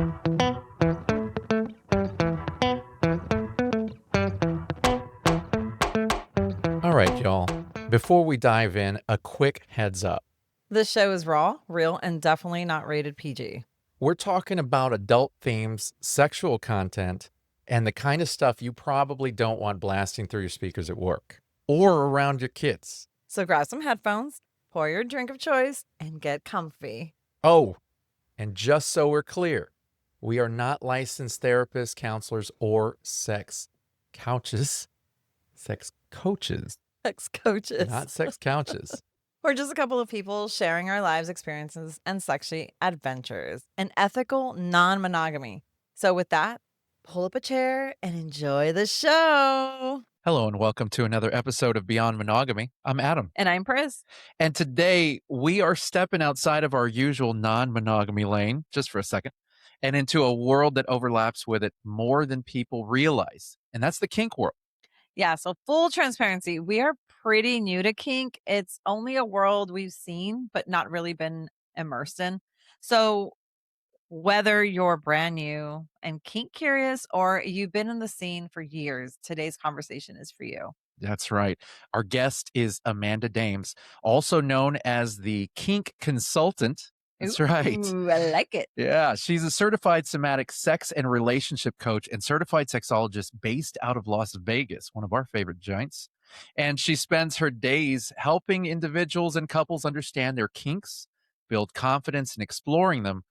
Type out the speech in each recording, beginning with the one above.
All right, y'all. Before we dive in, a quick heads up. This show is raw, real, and definitely not rated PG. We're talking about adult themes, sexual content, and the kind of stuff you probably don't want blasting through your speakers at work or around your kids. So grab some headphones, pour your drink of choice, and get comfy. Oh, and just so we're clear, we are not licensed therapists, counselors, or sex coaches. Sex Not coaches. sex couches. We're just a couple of people sharing our lives, experiences, and sexy adventures. An ethical non-monogamy. So with that, pull up a chair and enjoy the show. Hello and welcome to another episode of Beyond Monogamy. I'm Adam. And I'm Pris. And today we are stepping outside of our usual non-monogamy lane, just for a second, and into a world that overlaps with it more than people realize. And that's the kink world. Yeah, so full transparency, we are pretty new to kink. It's only a world we've seen, but not really been immersed in. So whether you're brand new and kink curious or you've been in the scene for years, today's conversation is for you. That's right. Our guest is Amanda Dames, also known as the kink consultant. That's right. Ooh, I like it. Yeah, she's a certified somatic sex and relationship coach and certified sexologist based out of Las Vegas, one of our favorite joints. And she spends her days helping individuals and couples understand their kinks, build confidence in exploring them,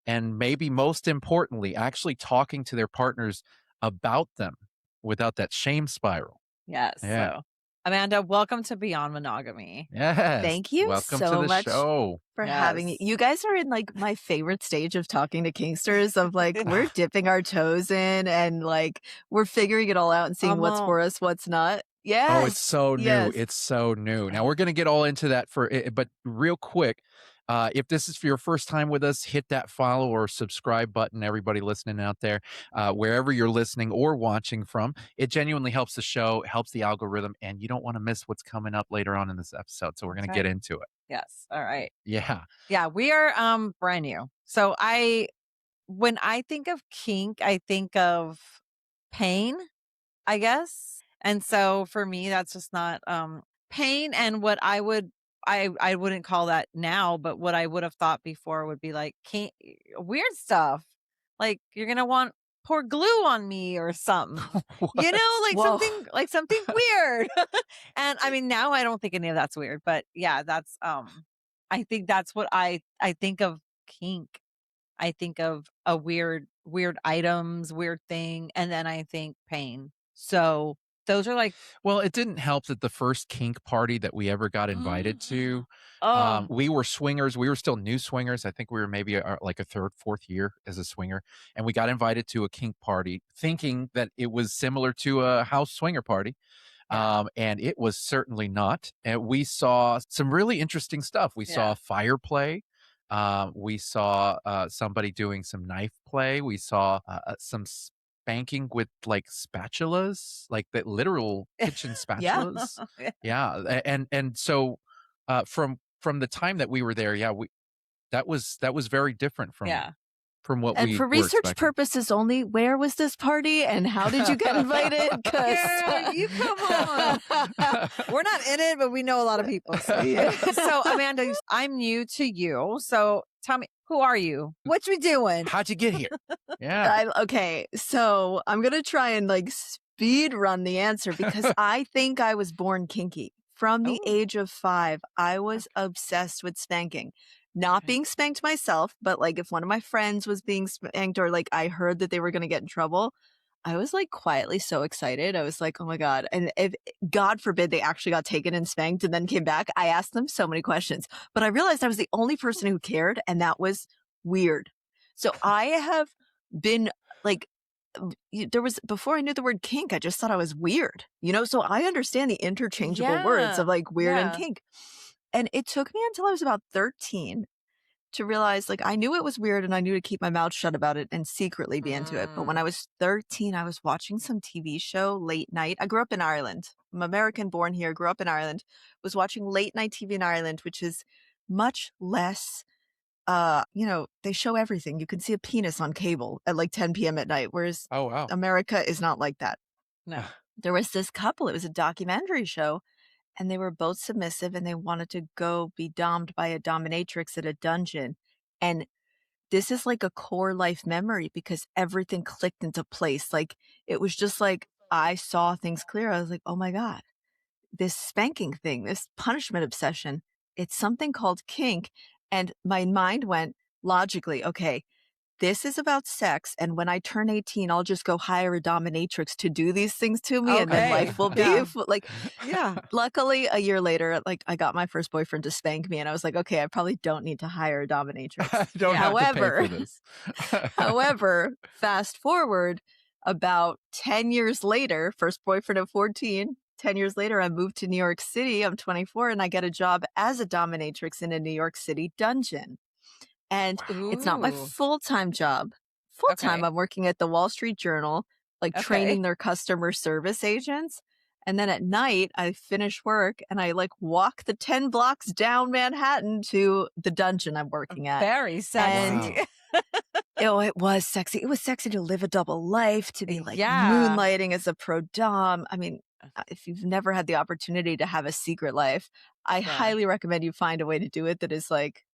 and maybe most importantly, actually talking to their partners about them without that shame spiral. Yes. Yeah. So, Amanda, welcome to Beyond Monogamy. Yes. Thank you Welcome so to the much show. for having me. You guys are in like my favorite stage of talking to kinksters of like we're dipping our toes in and like we're figuring it all out and seeing what's for us, what's not. Yeah. Oh, it's so new. Yes. It's so new. Now we're going to get all into that but real quick, if this is for your first time with us, hit that follow or subscribe button, everybody listening out there, wherever you're listening or watching from. It genuinely helps the show, helps the algorithm, and you don't want to miss what's coming up later on in this episode. So we're going to get into it. Yes. All right. Yeah. Yeah, we are brand new. So when I think of kink, I think of pain, I guess. And so for me, that's just not pain. And what I wouldn't call that now, but what I would have thought before would be like weird stuff. Like you're gonna want pour glue on me or something. You know, like something weird. And I mean, now I don't think any of that's weird, but yeah, that's I think that's what I think of kink. I think of a weird items, weird thing, and then I think pain. So those are like, well, it didn't help that the first kink party that we ever got invited to, oh, we were swingers. We were still new swingers. I think we were maybe like a third, fourth year as a swinger. And we got invited to a kink party thinking that it was similar to a house swinger party. And it was certainly not. And we saw some really interesting stuff. We saw fire play. We saw somebody doing some knife play. We saw some spanking with like spatulas, like the literal kitchen spatulas. Yeah. And so from the time that we were there, that was very different from what and we for were research expecting. Purposes only, where was this party and how did you get invited? Yeah, you come on. We're not in it, but we know a lot of people. So Amanda, I'm new to you. So tell me, who are you? What you doing? How'd you get here? Yeah. Okay, so I'm going to try and like speed run the answer because I think I was born kinky. From the age of 5, I was obsessed with spanking. Not being spanked myself, but like if one of my friends was being spanked or like I heard that they were going to get in trouble, I was like quietly so excited. I was like, oh my God. And if God forbid they actually got taken and spanked and then came back, I asked them so many questions, but I realized I was the only person who cared. And that was weird. So I have been like, there was, before I knew the word kink, I just thought I was weird, you know? So I understand the interchangeable words of like weird and kink. And it took me until I was about 13 to realize, like, I knew it was weird and I knew to keep my mouth shut about it and secretly be into it. But when I was 13, I was watching some TV show late night. I grew up in Ireland. I'm American, born here, grew up in Ireland, was watching late night TV in Ireland, which is much less they show everything. You can see a penis on cable at like 10 p.m. at night, whereas Oh, wow. America is not like that. No. There was this couple, it was a documentary show, and they were both submissive and they wanted to go be dommed by a dominatrix at a dungeon. And this is like a core life memory because everything clicked into place. Like it was just like I saw things clear. I was like, oh my God, this spanking thing, this punishment obsession, it's something called kink. And my mind went logically, okay, this is about sex. And when I turn 18, I'll just go hire a dominatrix to do these things to me. And then Okay. life will be Yeah. like, Yeah. luckily a year later, like I got my first boyfriend to spank me and I was like, okay, I probably don't need to hire a dominatrix. I don't have to pay for this. However, fast forward about 10 years later, first boyfriend at 14, 10 years later, I moved to New York City. I'm 24 and I get a job as a dominatrix in a New York City dungeon. And it's not my Ooh. full-time job. Full-time, Okay. I'm working at the Wall Street Journal, like Okay. training their customer service agents. And then at night, I finish work and I like walk the 10 blocks down Manhattan to the dungeon I'm working at. Very sexy. Oh, it was sexy. It was sexy to live a double life, to be like Yeah. moonlighting as a pro-domme. I mean, if you've never had the opportunity to have a secret life, I Yeah. highly recommend you find a way to do it that is like,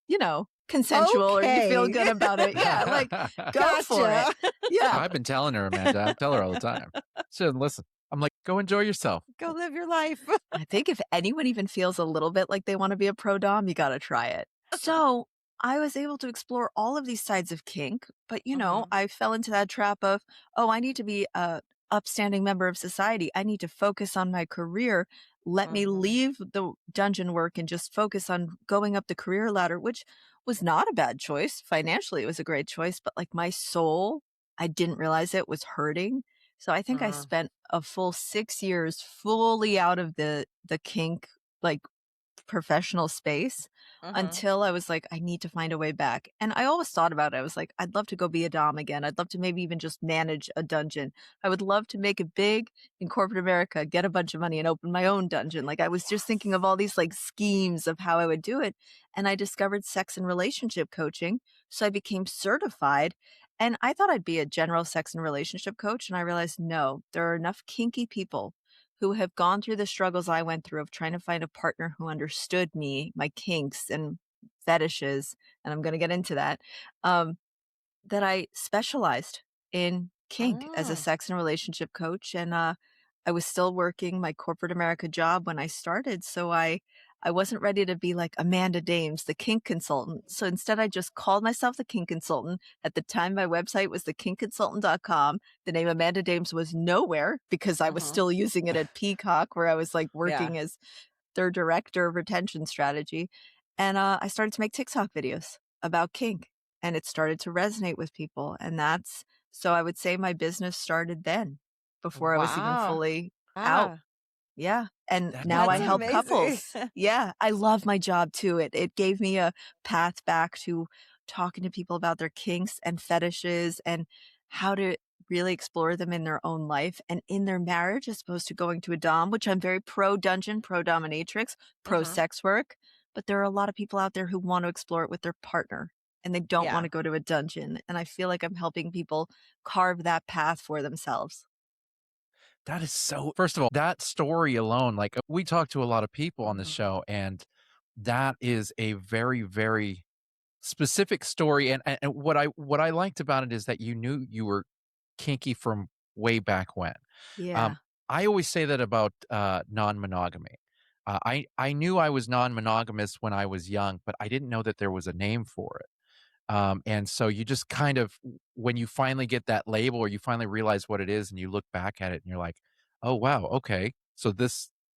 consensual or you feel Okay. good about it. Yeah, like go for it. Gotcha. Yeah. I've been telling her, Amanda. I tell her all the time. She doesn't listen. I'm like, go enjoy yourself. Go live your life. I think if anyone even feels a little bit like they want to be a pro-dom, you got to try it. So I was able to explore all of these sides of kink, but Mhm. I fell into that trap of, oh, I need to be a upstanding member of society. I need to focus on my career. Let me Mhm. leave the dungeon work and just focus on going up the career ladder, which was not a bad choice. Financially, it was a great choice, but like my soul, I didn't realize it was hurting. So I think I spent a full 6 years fully out of the kink, like professional space Mhm. until I was like, I need to find a way back. And I always thought about it. I was like, I'd love to go be a dom again. I'd love to maybe even just manage a dungeon. I would love to make it big in corporate America, get a bunch of money and open my own dungeon. Like I was just thinking of all these like schemes of how I would do it. And I discovered sex and relationship coaching. So I became certified. And I thought I'd be a general sex and relationship coach. And I realized, no, there are enough kinky people who have gone through the struggles I went through of trying to find a partner who understood me, my kinks and fetishes, and I'm going to get into that, that I specialized in kink as a Mm. sex and relationship coach. And I was still working my corporate America job when I started. So I wasn't ready to be like Amanda Dames, the kink consultant. So instead, I just called myself the kink consultant. At the time, my website was thekinkconsultant.com. The name Amanda Dames was nowhere because I was Mhm. still using it at Peacock, where I was like Yeah. working as their director of retention strategy. And I started to make TikTok videos about kink and it started to resonate with people. And so I would say my business started then before I was even Wow. fully out. Ah, Yeah. And That now I that's really help amazing. couples. Yeah. I love my job too. It gave me a path back to talking to people about their kinks and fetishes and how to really explore them in their own life and in their marriage as opposed to going to a dom, which I'm very pro dungeon, pro dominatrix, pro Mhm. sex work. But there are a lot of people out there who want to explore it with their partner and they don't want Yeah. to go to a dungeon. And I feel like I'm helping people carve that path for themselves. That is so first of all, that story alone, like, we talk to a lot of people on this Mhm. show, and that is a very, very specific story, and what I liked about it is that you knew you were kinky from way back when. Yeah. I always say that about, non-monogamy. I knew I was non-monogamous when I was young, but I didn't know that there was a name for it. And so you just kind of when you finally get that label or you finally realize what it is and you look back at it and you're like, "Oh, wow, okay. So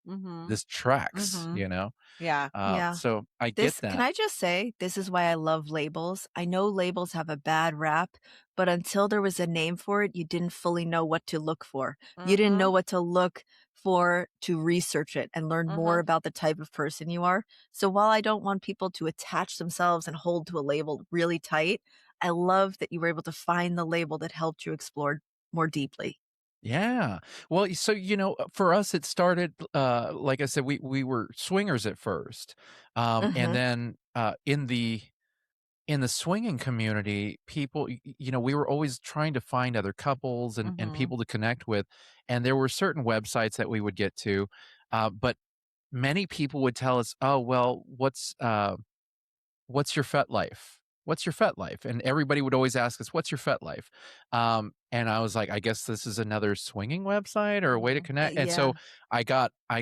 Mhm. this tracks," Mhm. you know? Yeah. Yeah. So I get This can that. I just say, this is why I love labels. I know labels have a bad rap, but until there was a name for it, you didn't fully know what to look for. You didn't know Mhm. what to look for to research it and learn more Mhm. about the type of person you are. So while I don't want people to attach themselves and hold to a label really tight, I love that you were able to find the label that helped you explore more deeply. Yeah. Well, so, for us, it started, like I said, we were swingers at first. And Mhm. then, in the swinging community, people, we were always trying to find other couples and Mhm. people to connect with. And there were certain websites that we would get to. But many people would tell us, oh, well, what's your fet life? What's your fet life? And everybody would always ask us, what's your fet life? And I was like, I guess this is another swinging website or a way to Mhm. connect. And Yeah. so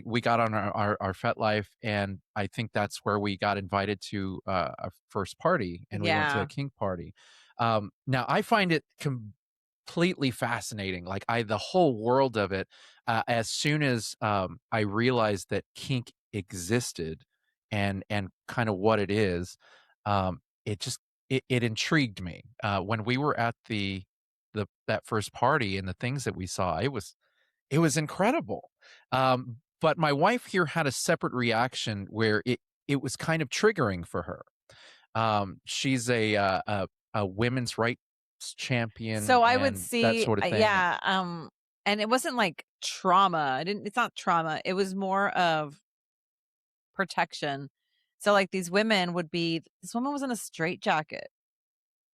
we got on our fet life, and I think that's where we got invited to a first party, and we went to a Yeah. kink party. Now I find it completely fascinating. Like the whole world of it. As soon as I realized that kink existed, and kind of what it is, it just it intrigued me. When we were at that first party and the things that we saw, it was incredible. But my wife here had a separate reaction where it was kind of triggering for her. She's a women's rights champion So I would and that see, sort of thing. yeah, and it wasn't like trauma. It's not trauma. It was more of protection. So like these women would be, this woman was in a straitjacket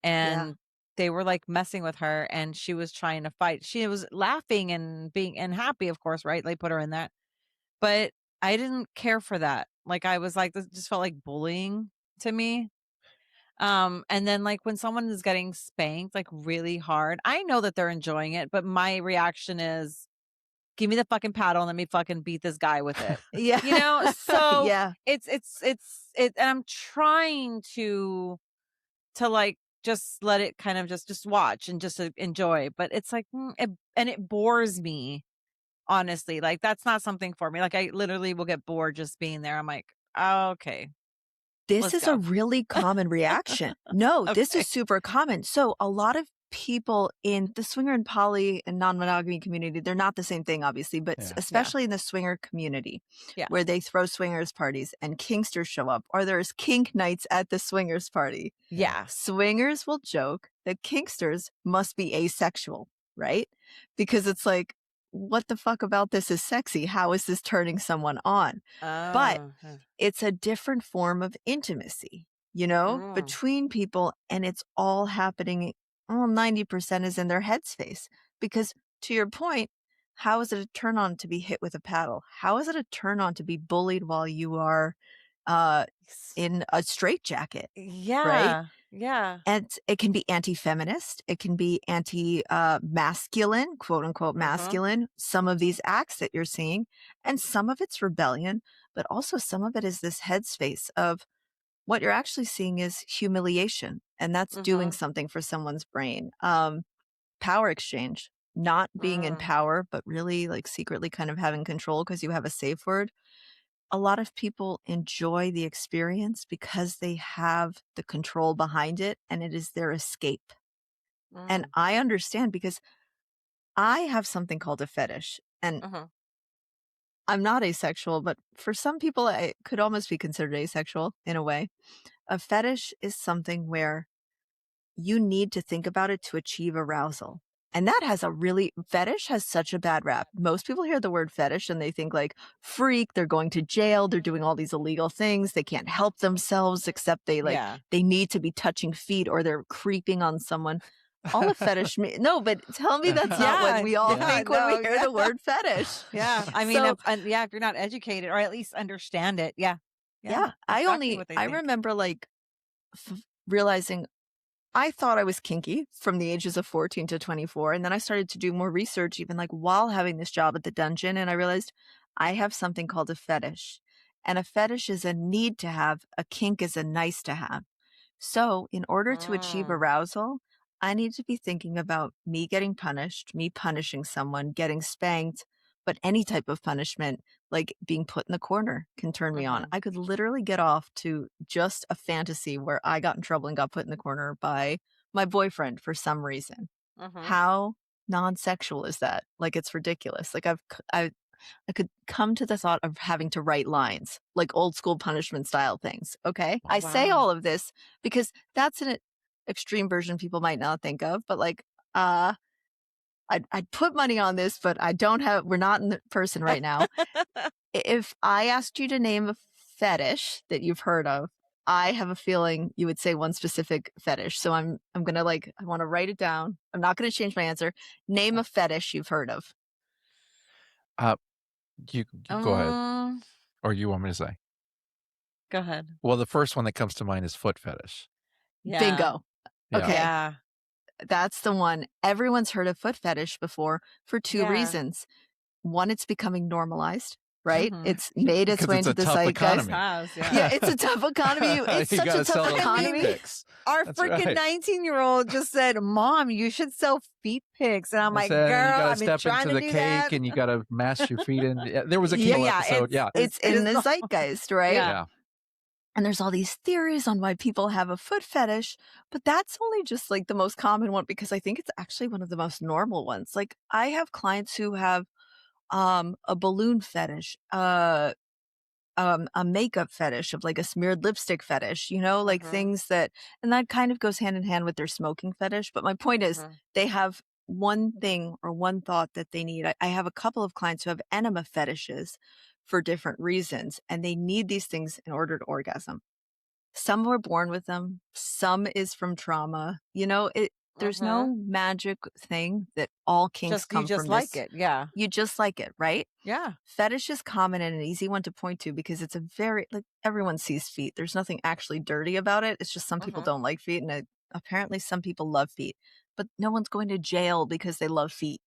Yeah. and they were like messing with her and she was trying to fight. She was laughing and being and happy, of course, right? They put her in that. But I didn't care for that. Like I was like, this just felt like bullying to me. And then like when someone is getting spanked like really hard, I know that they're enjoying it, but my reaction is give me the fucking paddle and let me fucking beat this guy with it. Yeah. So Yeah. it's and I'm trying to like just let it kind of just watch and just enjoy, but it's like it bores me, honestly. Like that's not something for me. Like I literally will get bored just being there. I'm like, oh, okay, This let's is a go. really common reaction. No, this Okay. is super common. So a lot of people in the swinger and poly and non-monogamy community, they're not the same thing, obviously, but Yeah. especially in the swinger community Yeah. where they throw swingers parties and kinksters show up, or there's kink nights at the swingers party. Yeah. Swingers will joke that kinksters must be asexual, right? Because it's like, what the fuck about this is sexy? How is this turning someone on? But Oh. it's a different form of intimacy, Mm. between people, and it's all happening. 90% is in their headspace. Because to your point, how is it a turn on to be hit with a paddle? How is it a turn on to be bullied while you are in a straitjacket, right? Yeah. Yeah. And it can be anti-feminist. It can be anti-masculine, quote unquote masculine, some of these acts that you're seeing. And some of it's rebellion, but also some of it is this headspace of what you're actually seeing is humiliation. And that's doing something for someone's brain. Power exchange, not being in power, but really like secretly kind of having control because you have a safe word. A lot of people enjoy the experience because they have the control behind it and it is their escape. And I understand because I have something called a fetish and I'm not asexual, but for some people, I could almost be considered asexual in a way. A fetish is something where you need to think about it to achieve arousal. And that has fetish has such a bad rap. Most people hear the word fetish and they think like freak, they're going to jail, they're doing all these illegal things, they can't help themselves except Yeah. they need to be touching feet or they're creeping on someone. All a fetish no, but tell me that's not what we all think when we hear the word fetish. Yeah. I mean, So, if you're not educated or at least understand it. Yeah. yeah, Exactly what they I think. remember realizing I thought I was kinky from the ages of 14 to 24. And then I started to do more research, even like while having this job at the dungeon. And I realized I have something called a fetish. And a fetish is a need to have, a kink is a nice to have. So, in order to achieve arousal, I need to be thinking about me getting punished, me punishing someone, getting spanked, but any type of punishment, like being put in the corner, can turn me on. I could literally get off to just a fantasy where I got in trouble and got put in the corner by my boyfriend for some reason. How non-sexual is that? Like, it's ridiculous. Like, I could come to the thought of having to write lines, like old school punishment style things. Okay. I say all of this because that's an extreme version people might not think of, but like, I'd put money on this, but we're not in person right now. If I asked you to name a fetish that you've heard of, I have a feeling you would say one specific fetish. So I'm gonna I want to write it down. I'm not gonna change my answer. Name a fetish you've heard of. You go ahead, or you want me to say? Go ahead. Well, the first one that comes to mind is foot fetish. Yeah. Bingo. Yeah. Okay. Yeah. That's the one. Everyone's heard of foot fetish before for two Yeah. reasons. One, it's becoming normalized, right? Mhm. It's made its Because way it's into a the tough zeitgeist. economy. Yeah, it's a tough economy. It's You such gotta a sell tough those economy. feet pics. Our That's freaking right. 19-year-old just said, "Mom, you should sell feet pics," and I'm I like, said, "Girl, you gotta I've been step trying into to the do cake that." and you gotta mash your feet in. Yeah, there was a Yeah, Kink yeah, episode. Yeah. It's it in is the not- zeitgeist, right? Yeah. Yeah. And there's all these theories on why people have a foot fetish, but that's only just like the most common one because I think it's actually one of the most normal ones. Like I have clients who have a balloon fetish, a makeup fetish of like a smeared lipstick fetish, like things that, and that kind of goes hand in hand with their smoking fetish. But my point is they have one thing or one thought that they need. I have a couple of clients who have enema fetishes for different reasons, and they need these things in order to orgasm. Some were born with them. Some is from trauma. There's no magic thing that all kinks come you just from like this. it. Yeah. You just like it, right? Yeah. Fetish is common and an easy one to point to because it's a very, everyone sees feet. There's nothing actually dirty about it. It's just some people don't like feet, and apparently some people love feet. But no one's going to jail because they love feet.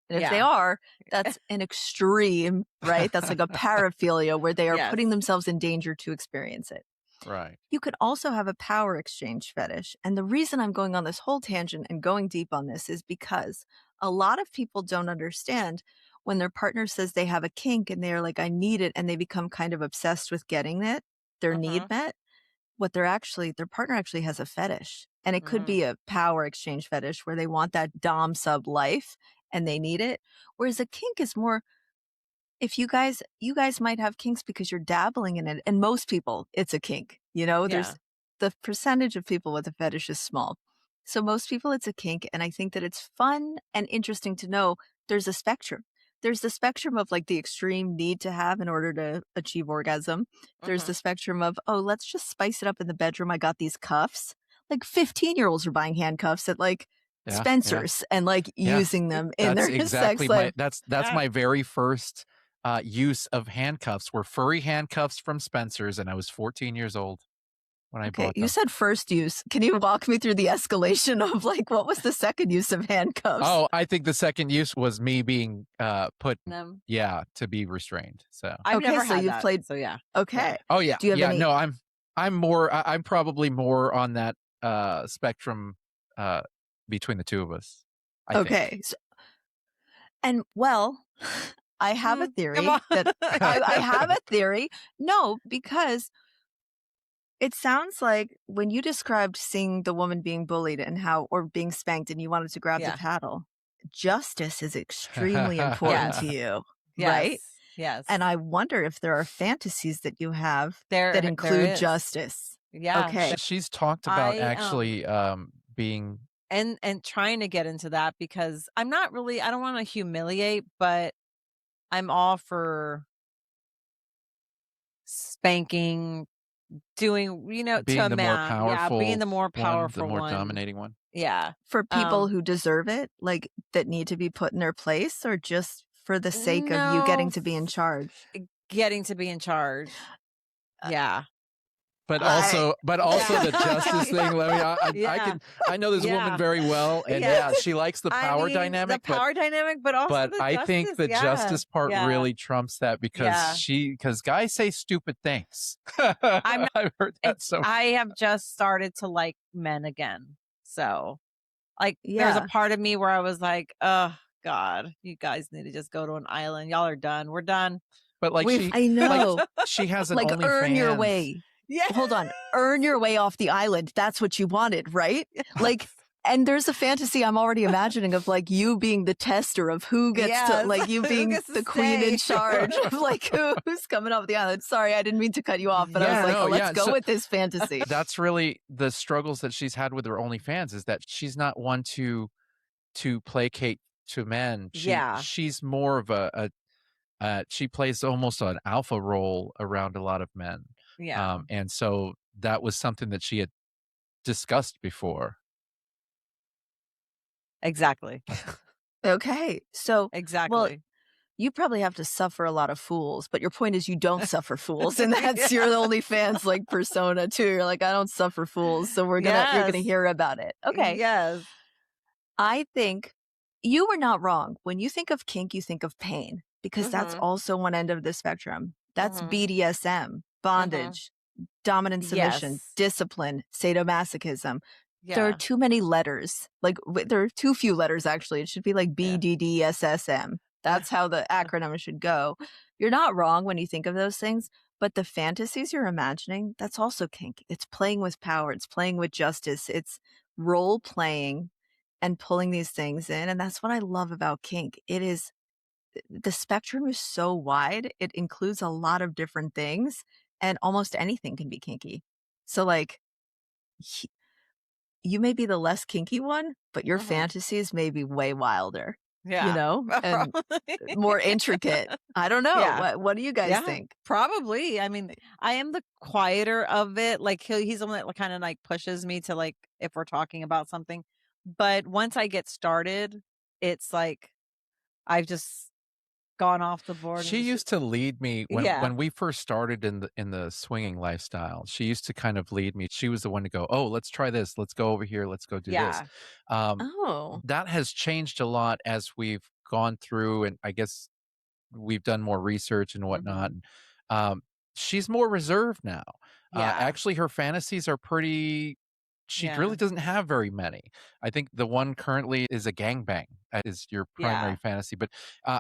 And if they are, that's an extreme, right? That's like a paraphilia where they are putting themselves in danger to experience it. Right. You could also have a power exchange fetish. And the reason I'm going on this whole tangent and going deep on this is because a lot of people don't understand when their partner says they have a kink and they're like, I need it, and they become kind of obsessed with getting it, their need met. Their partner actually has a fetish. And it could be a power exchange fetish where they want that dom sub life and they need it. Whereas a kink is more, if you guys might have kinks because you're dabbling in it, and most people it's a kink. There's the percentage of people with a fetish is small, so most people it's a kink. And I think that it's fun and interesting to know there's a spectrum. There's the spectrum of like the extreme need to have in order to achieve orgasm. There's the spectrum of, oh, let's just spice it up in the bedroom. I got these cuffs. Like 15-year-olds are buying handcuffs at like Spencer's and like using them in That's their exactly sex life. that's my very first use of handcuffs were furry handcuffs from Spencer's, and I was 14 years old when I bought them. You said first use. Can you walk me through the escalation of like what was the second use of handcuffs? Oh, I think the second use was me being put Them. to be restrained. So I've never had you've that, played. So yeah. Okay. Oh yeah. Do you have any? No, I'm probably more on that spectrum between the two of us. I think. So, and I have a theory that I have a theory. No, because it sounds like when you described seeing the woman being bullied and or being spanked and you wanted to grab the paddle, justice is extremely important to you, right? Yes. And I wonder if there are fantasies that you have that that include justice. Yeah. Okay. She's talked about actually being and trying to get into that because I don't want to humiliate, but I'm all for spanking, doing, being to a the man. more powerful, being the more powerful one, the more one. dominating one. Yeah. For people who deserve it, like that need to be put in their place, or just for the sake of you getting to be in charge? Getting to be in charge. Yeah. But also the justice thing. I know this woman very well, and she likes the power dynamic. But also but the I justice, think the justice part really trumps that because guys say stupid things. I've heard that I have just started to like men again. So there's a part of me where I was like, oh God, you guys need to just go to an island. Y'all are done. We're done. But I know. She has an like OnlyFans. Earn your way. Yeah. Hold on. Earn your way off the island. That's what you wanted, right? And there's a fantasy I'm already imagining of like you being the tester of who gets to, like you being the queen in charge of like who's coming off the island. Sorry, I didn't mean to cut you off, but I was like, let's go with this fantasy. That's really the struggles that she's had with her OnlyFans, is that she's not one to placate to men. She's more of she plays almost an alpha role around a lot of men. Yeah. And so that was something that she had discussed before. Exactly. Okay. So, well, Exactly. you probably have to suffer a lot of fools, but your point is you don't suffer fools, and that's your OnlyFans like persona too. You're like, I don't suffer fools, so you're gonna Yes. hear about it. Okay. Yes. I think you were not wrong. When you think of kink, you think of pain because that's Mhm. also one end of the spectrum. That's Mhm. BDSM, Mhm. bondage, dominant submission, Yes. discipline, sadomasochism. There are Yeah. too many letters. Like there are too few letters actually. It should be like Yeah. BDDSSM. That's how the acronym should go. You're not wrong when you think of those things, but the fantasies you're imagining, that's also kink. It's playing with power, it's playing with justice, it's role playing and pulling these things in. And that's what I love about kink. It is the spectrum is so wide. It includes a lot of different things and almost anything can be kinky. So like you may be the less kinky one, but your Mhm. fantasies may be way wilder, Yeah. and Probably. more intricate. I don't know. Yeah. What do you guys Yeah. think? Probably. I mean, I am the quieter of it. Like he's the one that kind of like pushes me to like if we're talking about something. But once I get started, it's like I've just gone off the board and She just used to lead me yeah. when we first started in the swinging lifestyle. She used to kind of lead me. She was the one to go, "Oh, let's try this. Let's go over here. Let's go do this." Yeah. Um, Oh, that has changed a lot as we've gone through, and I guess we've done more research and whatnot. Mhm. Um, she's more reserved now. Yeah. Actually, her fantasies are pretty. She really Yeah. doesn't have very many. I think the one currently is a gangbang. That is your primary Yeah. fantasy. But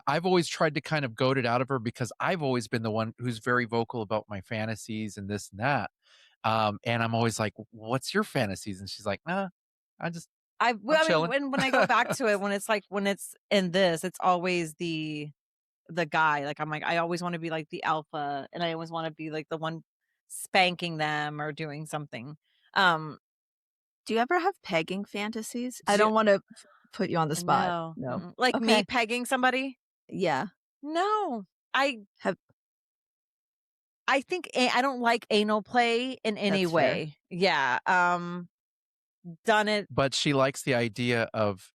I've always tried to kind of goad it out of her because I've always been the one who's very vocal about my fantasies and this and that. And I'm always like, "What's your fantasies?" And she's like, "Nah, I just Well, I'm I mean, chilling." when I go back to it, when it's in this, it's always the guy. Like I'm like, I always want to be like the alpha and I always want to be like the one spanking them or doing something. Um, do you ever have pegging fantasies? I do, don't want to put you on the spot. no, No. like me Okay. pegging somebody. Yeah. No, I, Have I think I don't like anal play in any That's fair. way. Yeah. Done it. But she likes the idea of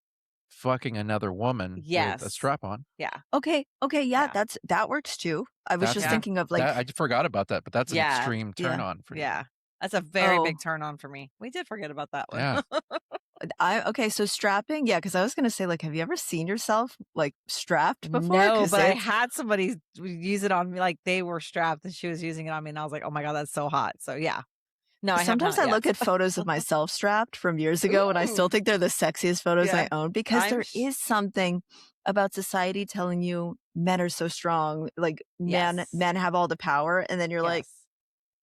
fucking another woman with a Yes. strap on. Yeah. Okay. Okay. Yeah. Yeah. That works too. I was That's just an Yeah. thinking of that like, I forgot about that, but that's an Yeah. extreme turn yeah. on for you. Yeah. That's a very Oh, big turn on for me. We did forget about that one. Yeah. okay. So strapping. Yeah. Cause I was going to say, like, have you ever seen yourself like strapped before? No, Cause but I it's, had somebody use it on me, like, they were strapped and she was using it on me, and I was like, "Oh my god, that's so hot." So, yeah. No, I have sometimes not I yet. look at photos of myself strapped from years ago and I still Ooh. think they're the sexiest photos Yeah. I own because I'm there is something about society telling you men are so strong, like Yes. men have all the power. And then you're like, Yes.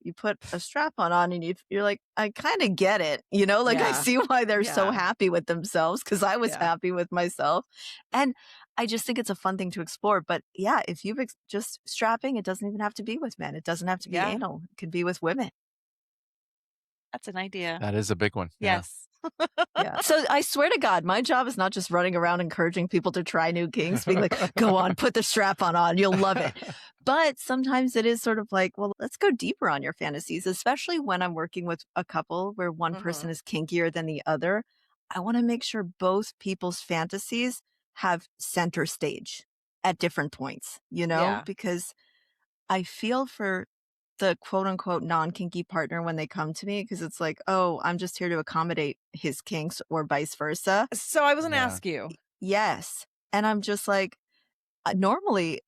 you put a strap on and you're like, I kind of get it, like I Yeah. see why they're so Yeah. happy with themselves because I was Yeah. happy with myself. And I just think it's a fun thing to explore. But yeah, if you've just strapping, it doesn't even have to be with men. It doesn't have to be Yeah. anal. It could be with women. That's an idea. That is a big one. Yeah. Yes. Yeah. So I swear to God, my job is not just running around encouraging people to try new kinks, being like, go on, put the strap on, you'll love it. But sometimes it is sort of like, well, let's go deeper on your fantasies, especially when I'm working with a couple where one person Mhm. is kinkier than the other. I want to make sure both people's fantasies have center stage at different points, Yeah. because I feel for the quote unquote non kinky partner when they come to me because it's like, oh, I'm just here to accommodate his kinks or vice versa. So, I was gonna Yeah. ask you. Yes. And I'm just like, normally,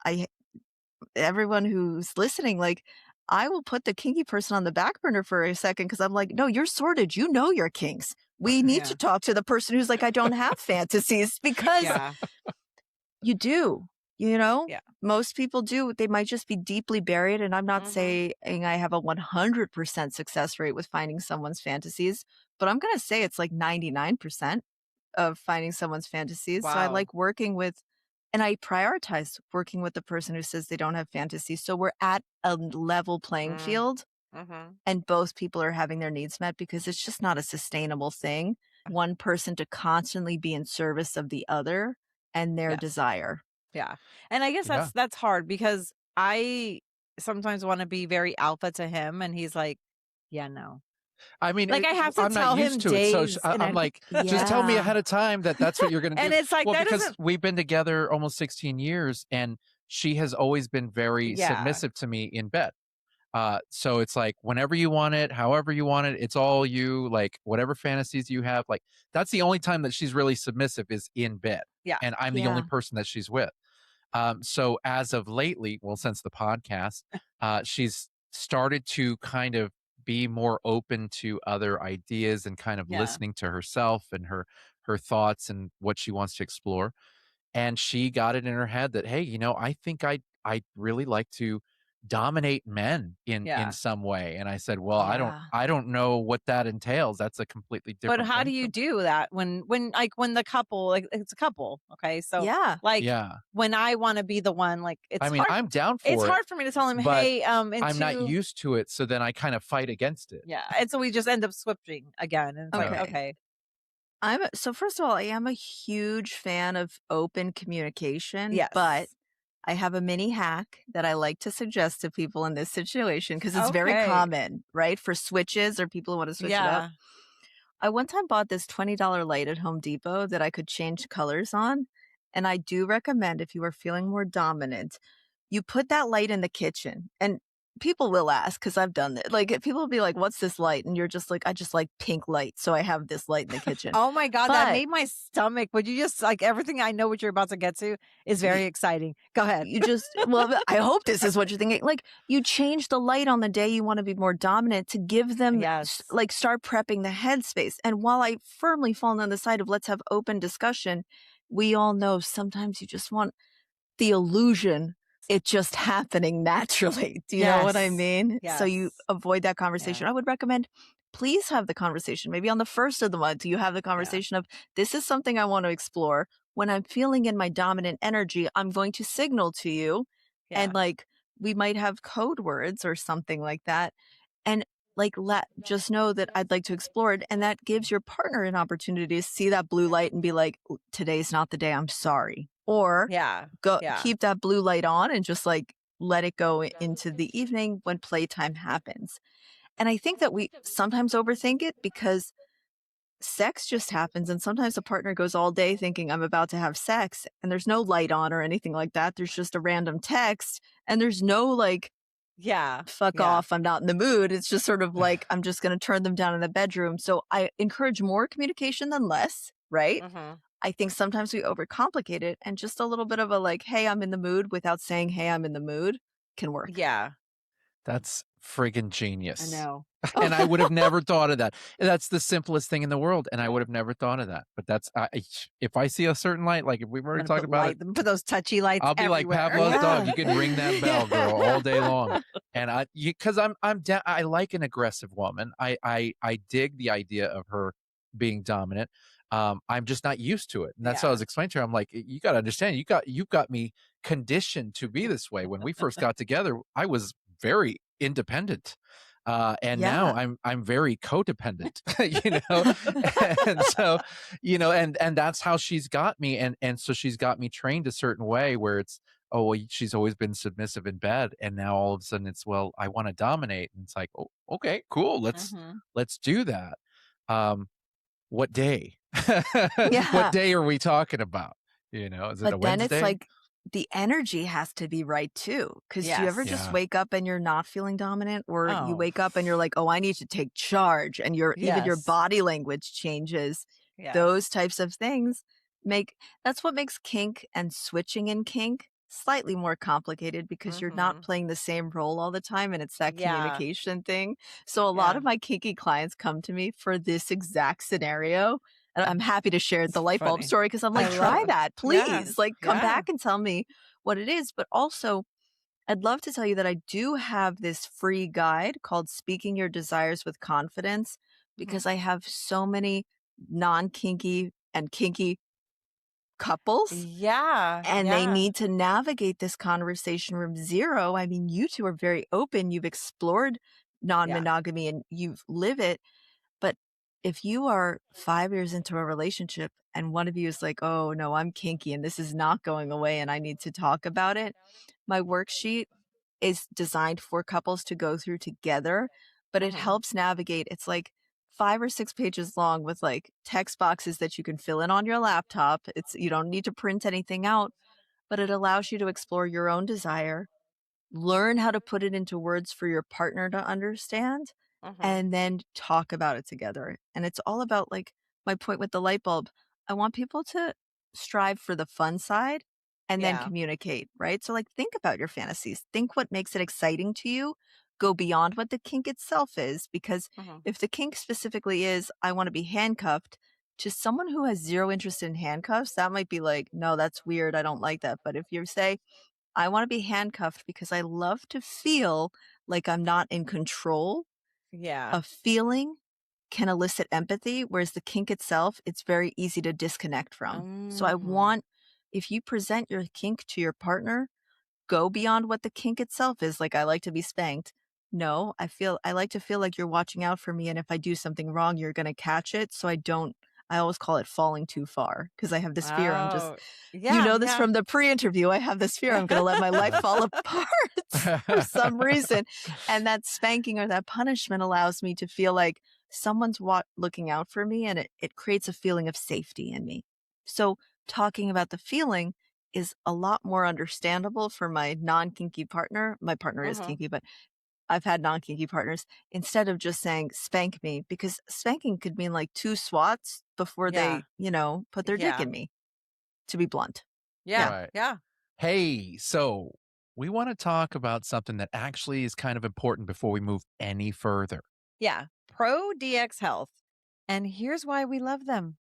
everyone who's listening, like, I will put the kinky person on the back burner for a second because I'm like, no, you're sorted. You know your kinks. We need to Yeah. talk to the person who's like, I don't have fantasies because Yeah. you do, Yeah. most people do. They might just be deeply buried. And I'm not Mhm. saying I have a 100% success rate with finding someone's fantasies, but I'm going to say it's like 99% of finding someone's fantasies. So I Wow. like working with, and I prioritize working with the person who says they don't have fantasies. So we're at a level playing Mm. field Mhm. and both people are having their needs met because it's just not a sustainable thing. One person to constantly be in service of the other and their Yes. desire. Yeah. And I guess Yeah. that's hard because I sometimes want to be very alpha to him and he's like, Yeah, no. I mean, Like, I have to I'm not tell him used to it, so days in I'm like, just tell me ahead of time that that's what you're going to and do. it's like, Well, that because doesn't we've been together almost 16 years, and she has always been very Yeah. submissive to me in bed. So it's like whenever you want it, however you want it, it's all you. Like whatever fantasies you have, like that's the only time that she's really submissive is in bed, Yeah. and I'm the only person that she's with. So as of lately, well, since the podcast, she's started to kind of be more open to other ideas and kind of Yeah. listening to herself and her thoughts and what she wants to explore. And she got it in her head that, hey, I think I really like to dominate men in Yeah. some way. And I said, well, Yeah. I don't know what that entails. That's a completely But different how thing do you for me. do that when the couple, like, it's a couple, okay? So, Yeah. like, Yeah. when I wanna be the one, like, I mean, I'm down it's for it, hard for me to tell him, but "Hey, I'm not into" used to it, so then I kind of fight against it. Yeah, and so we just end up switching again, and it's like, Yeah. Okay. okay. So first of all, I am a huge fan of open communication, but Yes. I have a mini hack that I like to suggest to people in this situation because it's very Okay. common, right? For switches or people who want to switch it up. Yeah. I one time bought this $20 light at Home Depot that I could change colors on. And I do recommend if you are feeling more dominant, you put that light in the kitchen. And people will ask because I've done it. Like people will be like, what's this light? And you're just like, I just like pink light. So I have this light in the kitchen. Oh my god, that But made my stomach would you just like, everything I know what you're about to get to is very exciting. Go ahead. you just, well, I hope this is what you're thinking. Like you change the light on the day you want to be more dominant to give them, Yes. like start prepping the headspace. And while I firmly fall on the side of let's have open discussion, we all know sometimes you just want the illusion it just happening naturally. Do you know what I Yes. mean? So you Yes. avoid that conversation. Yeah. I would recommend please have the conversation. Maybe on the first of the month, you have the conversation of this is something I want to explore. When I'm feeling in my dominant energy, I'm going to signal to you. Yeah. And like we might have code words or something like that. And like let just know that I'd like to explore it. And that gives your partner an opportunity to see that blue light and be like, today's not the day, I'm sorry. Or Yeah. go Yeah. keep that blue light on and just like let it go into the evening when playtime happens. And I think that we sometimes overthink it because sex just happens. And sometimes a partner goes all day thinking I'm about to have sex and there's no light on or anything like that. There's just a random text and there's no like, Yeah. fuck Yeah. off, I'm not in the mood. It's just sort of like, I'm just going to turn them down in the bedroom. So I encourage more communication than less, right? Mhm. I think sometimes we overcomplicate it and just a little bit of a like, hey, I'm in the mood without saying, hey, I'm in the mood can work. Yeah. That's friggin' I genius. know. And I would have never thought of that. And that's the simplest thing in the world, and I would have never thought of that. But that's if I see a certain light, like if we've I'm already gonna talked about it, put those touchy lights I'll be like everywhere. Pavlov's dog. Yeah. You can ring that bell, girl, all day long. And because I like an aggressive woman. I dig the idea of her being dominant. I'm just not used to it, and that's what I was explaining to her. I'm like, you got to understand, you've got me conditioned to be this way. When we first got together, I was very independent. And now Yeah. I'm very codependent, and so, and that's how she's got me. And so she's got me trained a certain way where it's, oh, well, she's always been submissive in bed. And now all of a sudden it's, well, I want to dominate. And it's like, oh, okay, cool. Mhm. Let's do that. What day? What Yeah. day are we talking about? Is it a But then it's Wednesday? like the energy has to be right too. Cause do you ever Yes. just Yeah. wake up and you're not feeling dominant or you Oh. wake up and you're like, oh, I need to take charge and even your Yes. body language changes. Yes. Those types of things that's what makes kink and switching in kink slightly more complicated because you're not Mhm. playing the same role all the time and it's that Yeah. communication thing. So a lot Yeah. of my kinky clients come to me for this exact scenario. And I'm happy to share It's the light bulb funny. story because I'm I like, love try it. that, Yeah. please. Like, come Yeah. back and tell me what it is. But also, I'd love to tell you that I do have this free guide called Speaking Your Desires with Confidence because I have so many non kinky and kinky couples Yeah. and they Yeah. need to navigate this conversation from zero. I mean, you two are very open. You've explored non monogamy and you've lived it. But if you are 5 years into a relationship and one of you is like, oh no, I'm kinky and this is not going away and I need to talk about it, my worksheet is designed for couples to go through together. but it helps navigate. It's like 5 or 6 pages long with like text boxes that you can fill in on your laptop. You don't need to print anything out, but it allows you to explore your own desire, learn how to put it into words for your partner to understand, and then talk about it together. And it's all about, like, my point with the light bulb. I want people to strive for the fun side and then communicate, right? So, like, think about your fantasies. Think what makes it exciting to you. Go beyond what the kink itself is, because if the kink specifically is, I want to be handcuffed, to someone who has zero interest in handcuffs, that might be like, no, that's weird. I don't like that. But if you say, I want to be handcuffed because I love to feel like I'm not in control, Yeah. a feeling can elicit empathy, whereas the kink itself, it's very easy to disconnect from. So I want, if you present your kink to your partner, go beyond what the kink itself is. Like, I like to be spanked. No, I like to feel like you're watching out for me. And if I do something wrong, you're going to catch it. So I always call it falling too far, because I have this fear. You know this from the pre-interview. I have this fear I'm going to let my life fall apart for some reason. And that spanking or that punishment allows me to feel like someone's looking out for me, and it creates a feeling of safety in me. So talking about the feeling is a lot more understandable for my non-kinky partner. My partner is kinky, but I've had non-kinky partners, instead of just saying spank me, because spanking could mean like 2 swats before they, put their dick in me, to be blunt. Yeah. Right. Yeah. Hey, so we want to talk about something that actually is kind of important before we move any further. Yeah. Pro-DX Health. And here's why we love them.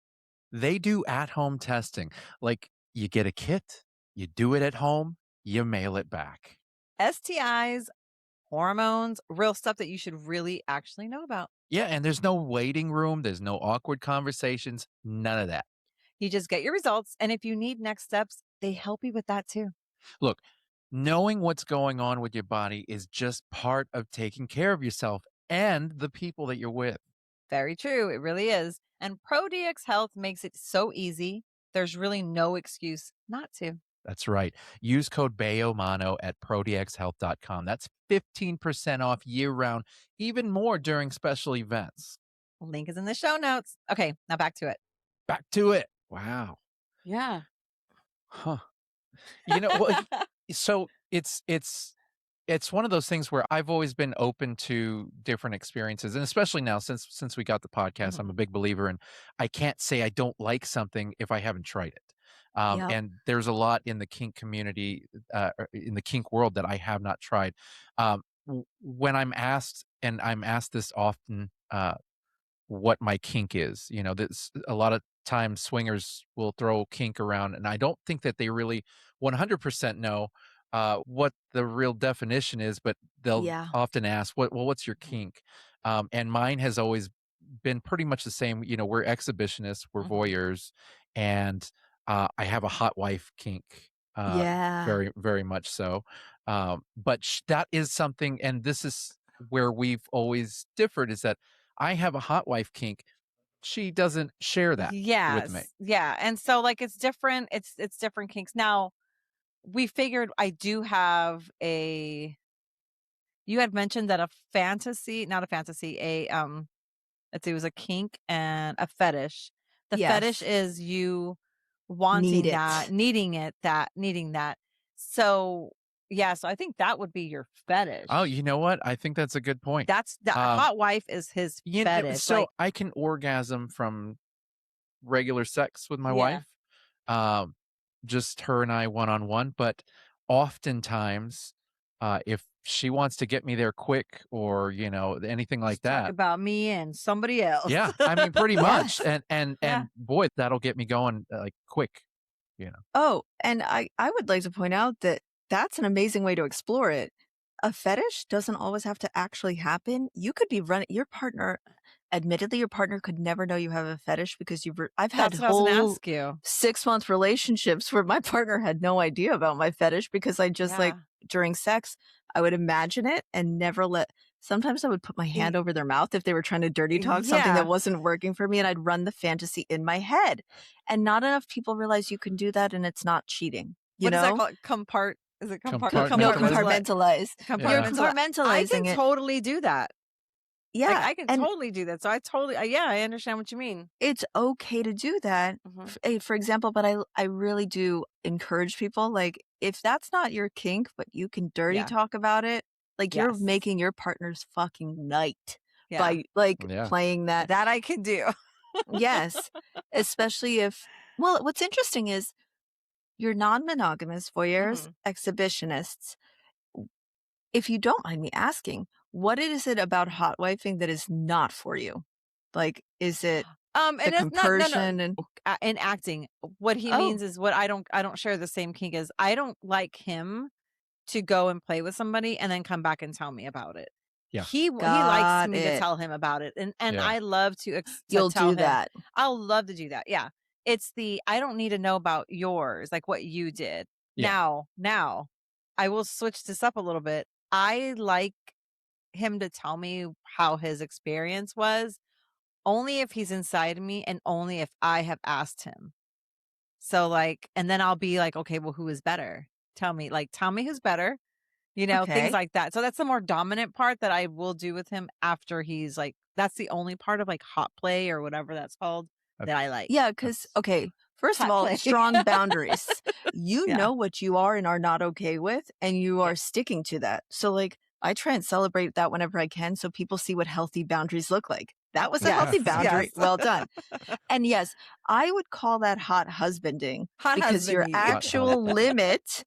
They do at-home testing. Like, you get a kit, you do it at home, you mail it back. STIs, hormones, real stuff that you should really actually know about. Yeah, and there's no waiting room, there's no awkward conversations, none of that. You just get your results, and if you need next steps, they help you with that too. Look, knowing what's going on with your body is just part of taking care of yourself and the people that you're with. Very true. It really is. And ProDX Health makes it so easy. There's really no excuse not to. That's right. Use code BAYOMANO at prodxhealth.com. That's 15% off year round, even more during special events. Link is in the show notes. Okay, now back to it. Back to it. Wow. Yeah. Huh. So it's one of those things where I've always been open to different experiences, and especially now since we got the podcast, I'm a big believer in, I can't say I don't like something if I haven't tried it. And there's a lot in the kink community, in the kink world, that I have not tried. When I'm asked, and I'm asked this often, what my kink is, this, a lot of times swingers will throw kink around, and I don't think that they really 100% know what the real definition is, but they'll often ask, what's your kink? And mine has always been pretty much the same. We're exhibitionists, we're voyeurs, and I have a hot wife kink. Very, very much so. But that is something, and this is where we've always differed, is that I have a hot wife kink. She doesn't share that with me. Yeah. And so, like, it's different. It's different kinks. Now, we figured I do have you had mentioned that not a fantasy, let's see, it was a kink and a fetish. The fetish is you wanting needing that. So, yeah, so I think that would be your fetish. Oh, you know what? I think that's a good point. That hot wife is his fetish. So I can orgasm from regular sex with my wife. Just her and I one-on-one, but oftentimes, if she wants to get me there quick, or anything like that, talk about me and somebody else. Yeah, I mean, pretty much, and boy, that'll get me going like quick. Oh, and I would like to point out that that's an amazing way to explore it. A fetish doesn't always have to actually happen. You could be running your partner. Admittedly, your partner could never know you have a fetish, because I've had whole 6-month relationships where my partner had no idea about my fetish, because I just like, during sex, I would imagine it and never sometimes I would put my hand over their mouth if they were trying to dirty talk something that wasn't working for me, and I'd run the fantasy in my head. And not enough people realize you can do that and it's not cheating. What is that called? Is it compartmentalize? Compartmentalize. You're compartmentalizing I can totally do that. Yeah. Like, I can and totally do that. So I totally, I understand what you mean. it's okay to do that. For example, but I really do encourage people, like, if that's not your kink, but you can dirty Yeah. talk about it, like, you're Yes. making your partner's fucking night Yeah. by, like, Yeah. playing that. That I can do. Yes. Especially if, well, what's interesting is you're non-monogamous, voyeurs, exhibitionists. If you don't mind me asking, what is it about hot wifing that is not for you? Like, is it And the it's not, no, compersion and in acting. What he means is what I don't share the same kink as. I don't like him to go and play with somebody and then come back and tell me about it. Yeah. He likes Got me to it. tell him about it, and Yeah. I love to You'll tell do him. that. I'll love to do that. Yeah, it's the I don't need to know about yours, like what you did. Yeah. Now, I will switch this up a little bit. I like him to tell me how his experience was, only if he's inside me and only if I have asked him. So like, and then I'll be like, okay, well, who is better? Tell me who's better, things Okay. like that. So that's the more dominant part that I will do with him after he's like, that's the only part of like hot play or whatever that's called that I like. Yeah, because, okay, first of Hot all, play. strong boundaries. You Yeah. know what you are and are not okay with, and you are sticking to that. So, like, I try and celebrate that whenever I can so people see what healthy boundaries look like. That was a Yes, healthy boundary. yes. Well done. And yes, I would call that hot husbanding because your husbanding. actual limit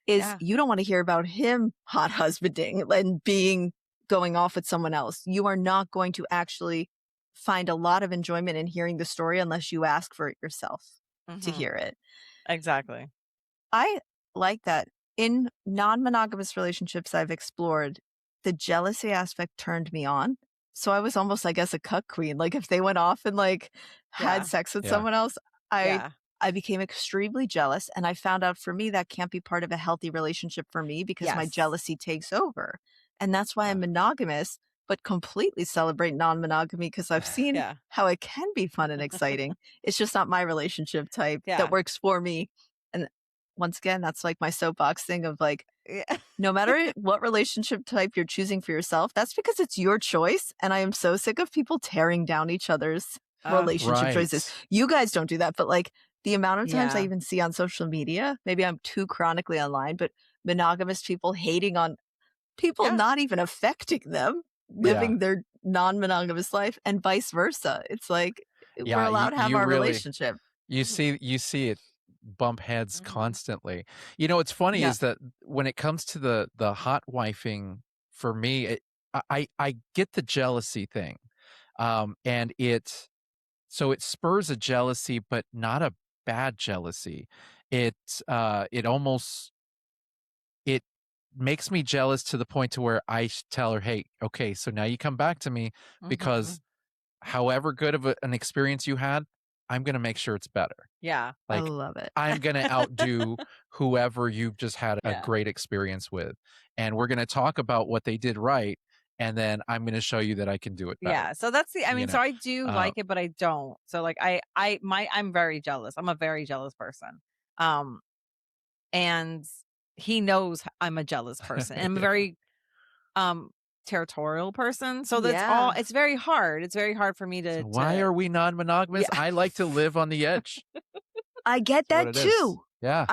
is Yeah. you don't want to hear about him hot husbanding and going off with someone else. You are not going to actually find a lot of enjoyment in hearing the story unless you ask for it yourself to hear it. Exactly. I like that. In non-monogamous relationships I've explored, the jealousy aspect turned me on. So I was almost, I guess, a cuck queen. Like, if they went off and like had sex with someone else, I became extremely jealous. And I found out for me that can't be part of a healthy relationship for me because my jealousy takes over. And that's why I'm monogamous, but completely celebrate non-monogamy because I've seen how it can be fun and exciting. It's just not my relationship type that works for me. And once again, that's like my soapbox thing of like, no matter what relationship type you're choosing for yourself, that's because it's your choice. And I am so sick of people tearing down each other's relationship choices. You guys don't do that, but like the amount of times I even see on social media, maybe I'm too chronically online, but monogamous people hating on people not even affecting them living their non-monogamous life and vice versa. It's like we're allowed to have our relationship. You see it bump heads constantly. What's funny is that when it comes to the hot wifing, for me, I get the jealousy thing, and it spurs a jealousy, but not a bad jealousy. It almost it makes me jealous to the point to where I tell her, hey, okay, so now you come back to me because however good of an experience you had, I'm going to make sure it's better. Yeah. I Like, love it. I'm going to outdo whoever you've just had a great experience with. And we're going to talk about what they did right. And then I'm going to show you that I can do it better. Yeah. So that's so I do like it, but I don't. So like I'm very jealous. I'm a very jealous person. And he knows I'm a jealous person. And I'm a very territorial person. So that's it's very hard. It's very hard for me to. So why are we non-monogamous? Yeah. I like to live on the edge. I get that too. Yeah.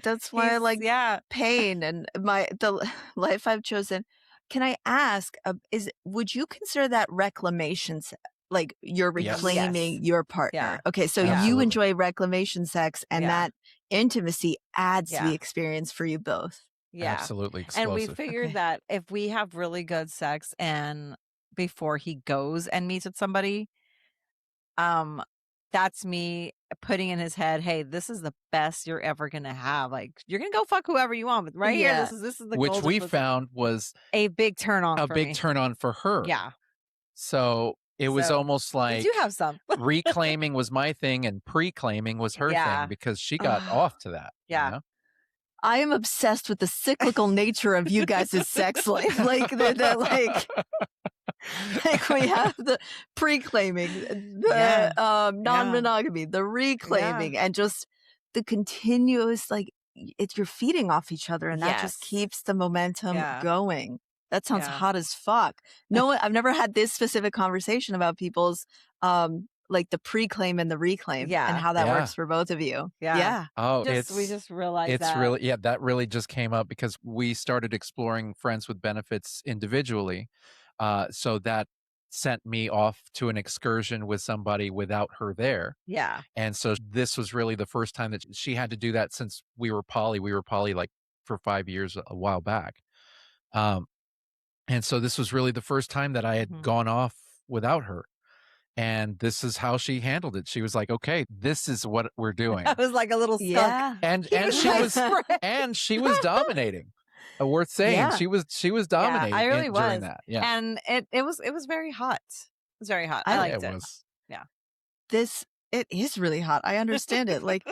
That's why I like pain and the life I've chosen. Can I ask, would you consider that reclamation like you're reclaiming your partner? Yeah. Okay, so you enjoy reclamation sex and that intimacy adds to the experience for you both. Yeah. Absolutely explosive. And we figured that if we have really good sex and before he goes and meets with somebody, that's me putting in his head, hey, this is the best you're ever gonna have. Like, you're gonna go fuck whoever you want, but right here, this is the which we found was a big turn on. A big turn on for her. Yeah. So it was almost like you have some reclaiming was my thing and pre-claiming was her thing because she got off to that. Yeah. I am obsessed with the cyclical nature of you guys' sex life. Like like we have the pre-claiming, the non-monogamy, the reclaiming, and just the continuous, like, you're feeding off each other, and that just keeps the momentum going. That sounds Yeah. hot as fuck. No, I've never had this specific conversation about people's like the pre-claim and the reclaim and how that Yeah. works for both of you. Yeah. Yeah. Oh, We just realized it's that. really, yeah, that really just came up because we started exploring friends with benefits individually. So that sent me off to an excursion with somebody without her there. Yeah. And so this was really the first time that she had to do that since we were poly. We were poly like for 5 years a while back. Um, and so this was really the first time that I had Mhm. gone off without her. And this is how she handled it. She was like, "Okay, this is what we're doing." I was like a little skunk. Yeah. And He and was she my was friend. and she was dominating. Worth saying, Yeah. she was Yeah, dominating I really during was. that. Yeah. And it was very hot. It was very hot. I I- liked It it. was. It is really hot. I understand it. Like,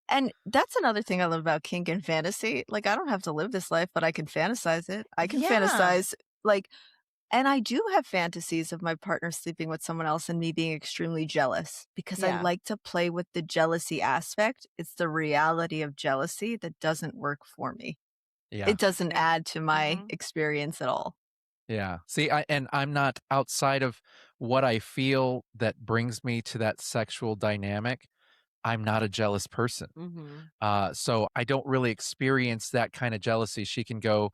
and that's another thing I love about kink and fantasy. Like, I don't have to live this life, but I can fantasize it. I can Yeah. fantasize, like, and I do have fantasies of my partner sleeping with someone else and me being extremely jealous because I Yeah. like to play with the jealousy aspect. It's the reality of jealousy that doesn't work for me. Yeah. It doesn't Yeah. add to my Mhm. experience at all. Yeah. See, I'm not outside of what I feel that brings me to that sexual dynamic. I'm not a jealous person. Mhm. So I don't really experience that kind of jealousy. She can go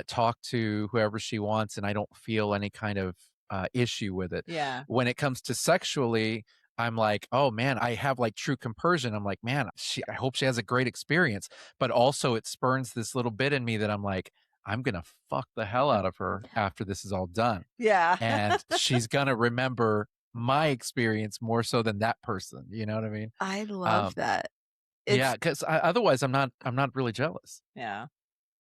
talk to whoever she wants, and I don't feel any kind of issue with it. Yeah. When it comes to sexually, I'm like, oh man, I have like true compersion. I'm like, man, I hope she has a great experience. But also, it spurns this little bit in me that I'm like, I'm gonna fuck the hell out of her after this is all done, Yeah. and she's gonna remember my experience more so than that person. You know what I mean? I love Um, that. yeah, It's because otherwise I'm not really jealous. Yeah.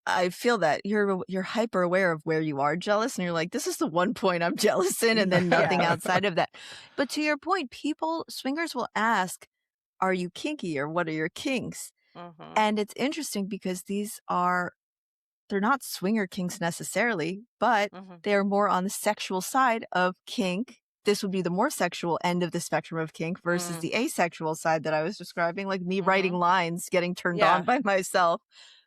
I feel that you're hyper aware of where you are jealous and you're like, this is the one point I'm jealous in and then nothing Yeah. outside of that. But to your point, swingers will ask, are you kinky or what are your kinks? Mhm. And it's interesting because they're not swinger kinks necessarily, but Mhm. they're more on the sexual side of kink. This would be the more sexual end of the spectrum of kink versus the asexual side that I was describing, like me writing lines, getting turned Yeah. on by myself.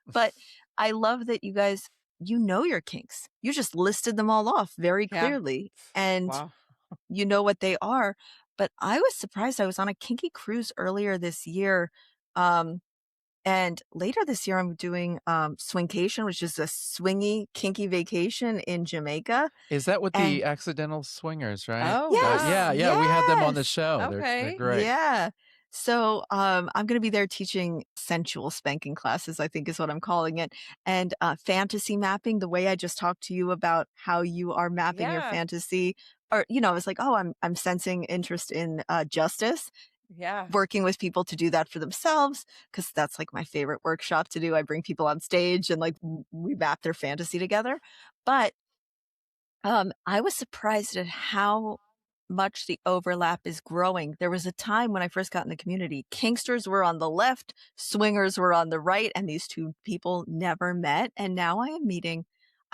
But I love that you guys, you know your kinks. You just listed them all off very Yeah. clearly and Wow. you know what they are. But I was surprised. I was on a kinky cruise earlier this year. And later this year, I'm doing Swingcation, which is a swingy, kinky vacation in Jamaica. Is that with And the accidental swingers, right? Oh, yes, Yeah, wow. yeah, we had them on the yes. show. They're Okay. great. Yeah. So I'm going to be there teaching sensual spanking classes, I think is what I'm calling it. And fantasy mapping, the way I just talked to you about how you are mapping your Yeah. fantasy. Or, I was like, oh, I'm sensing interest in justice, Yeah. working with people to do that for themselves, because that's like my favorite workshop to do. I bring people on stage and like we map their fantasy together. But I was surprised at how much the overlap is growing. There was a time when I first got in the community, kinksters were on the left, swingers were on the right, and these two people never met. And now I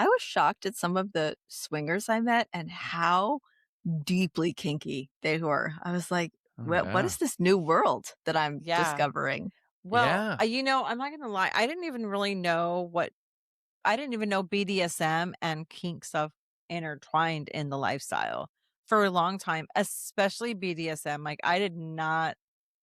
was shocked at some of the swingers I met and how deeply kinky they were. I was like, Oh, what yeah. is this new world that I'm Yeah. discovering? Well, Yeah. I'm not gonna lie. I didn't even really know BDSM and kink stuff intertwined in the lifestyle for a long time, especially BDSM. Like I did not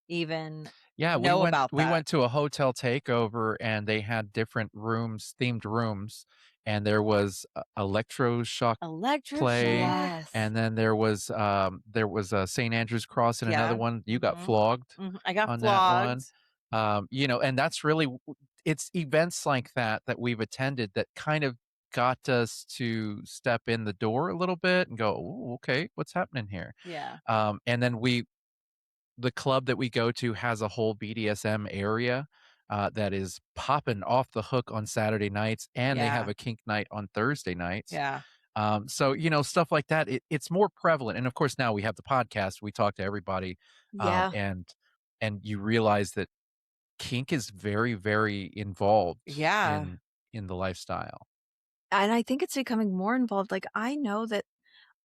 even Yeah, know about we that. went to a hotel takeover and they had different rooms, themed rooms, and there was electroshock play, Electroshock. and then there was a St. Andrew's Cross in another Yeah. one. You got Mhm. flogged I got on that one. flogged. And that's really it's events like that that we've attended that kind of got us to step in the door a little bit and go, "Ooh, okay, what's happening here?" Yeah. And then the club that we go to has a whole BDSM area that is popping off the hook on Saturday nights, and they have Yeah. a kink night on Thursday nights. Yeah. So stuff like that. It's more prevalent, and of course now we have the podcast. We talk to everybody, Yeah. and you realize that kink is very, very involved Yeah. in the lifestyle. And I think it's becoming more involved. Like I know that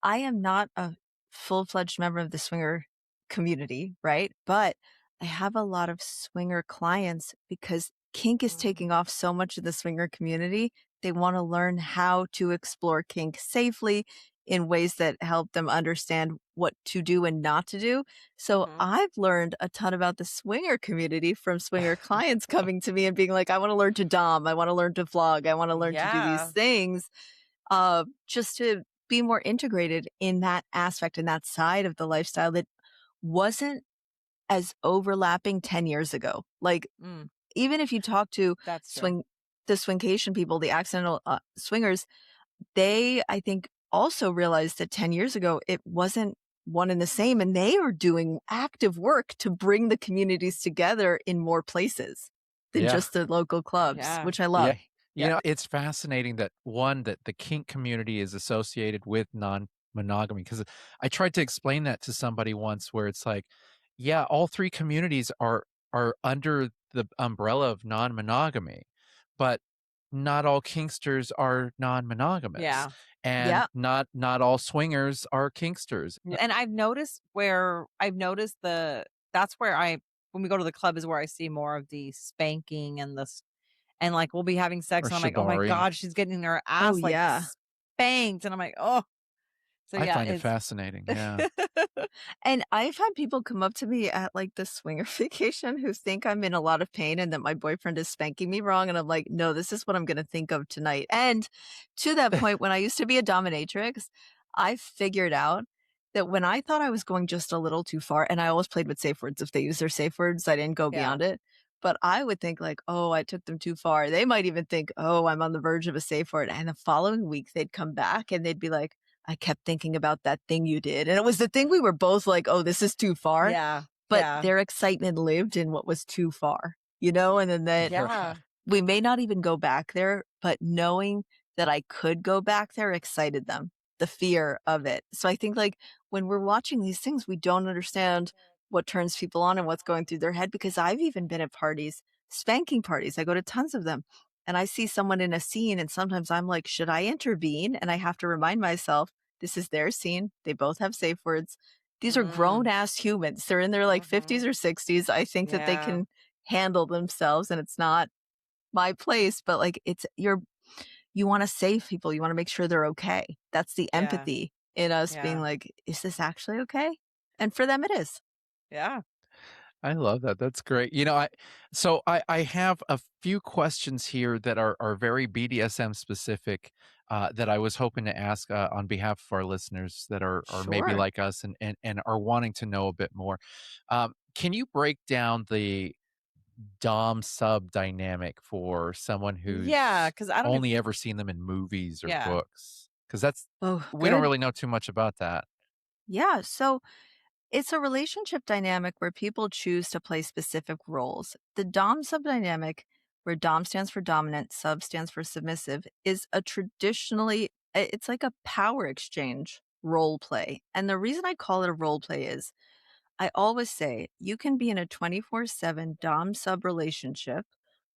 I am not a full-fledged member of the swinger community, right? But I have a lot of swinger clients because kink is taking off so much in the swinger community. They want to learn how to explore kink safely in ways that help them understand what to do and not to do. So I've learned a ton about the swinger community from swinger clients coming to me and being like, I want to learn to dom, I want to learn to vlog, I want to learn to do these things, just to be more integrated in that aspect and that side of the lifestyle that wasn't as overlapping 10 years ago. Like, even if you talk to That's true. the swingcation people, the accidental swingers, they, I think, also realized that 10 years ago, it wasn't one and the same. And they are doing active work to bring the communities together in more places than Yeah. just the local clubs, Yeah. which I love. Yeah. You know, it's fascinating that that the kink community is associated with non-monogamy, because I tried to explain that to somebody once where it's like, yeah, all three communities are under the umbrella of non-monogamy, but not all kinksters are non-monogamous. Yeah. And Yeah. not all swingers are kinksters. And I've noticed that's where when we go to the club is where I see more of the spanking and and like we'll be having sex Or and I'm like, oh my shibari. God, she's getting her Oh, ass like yeah. spanked. And I'm like, oh, so I yeah, find it fascinating. Yeah. And I've had people come up to me at like the swinger vacation who think I'm in a lot of pain and that my boyfriend is spanking me wrong. And I'm like, no, this is what I'm going to think of tonight. And to that point, when I used to be a dominatrix, I figured out that when I thought I was going just a little too far, and I always played with safe words. If they use their safe words, I didn't go Yeah. beyond it. But I would think like, oh, I took them too far. They might even think, oh, I'm on the verge of a safe word. And the following week, they'd come back and they'd be like, I kept thinking about that thing you did. And it was the thing we were both like, oh, this is too far. Yeah. But Yeah. their excitement lived in what was too far, you know? And then that Yeah. we may not even go back there, but knowing that I could go back there excited them, the fear of it. So I think like when we're watching these things, we don't understand what turns people on and what's going through their head, because I've even been at parties, spanking parties. I go to tons of them and I see someone in a scene and sometimes I'm like, should I intervene? And I have to remind myself, this is their scene. They both have safe words. These are grown ass humans. They're in their like 50s or 60s. I think that they can handle themselves and it's not my place, but like you want to save people. You want to make sure they're okay. That's the empathy in us being like, is this actually okay? And for them, it is. Yeah. I love that. That's great. You know, I have a few questions here that are very BDSM specific, that I was hoping to ask, on behalf of our listeners that are maybe Sure. like us and are wanting to know a bit more. Can you break down the dom sub dynamic for someone Yeah. who's Cause I don't, only ever seen them in movies or yeah. books? Because that's Oh, we don't good. really know too much about that. Yeah. So it's a relationship dynamic where people choose to play specific roles. The Dom sub dynamic, where Dom stands for dominant, sub stands for submissive, is a traditionally, it's like a power exchange role play. And the reason I call it a role play is I always say you can be in a 24/7 Dom sub relationship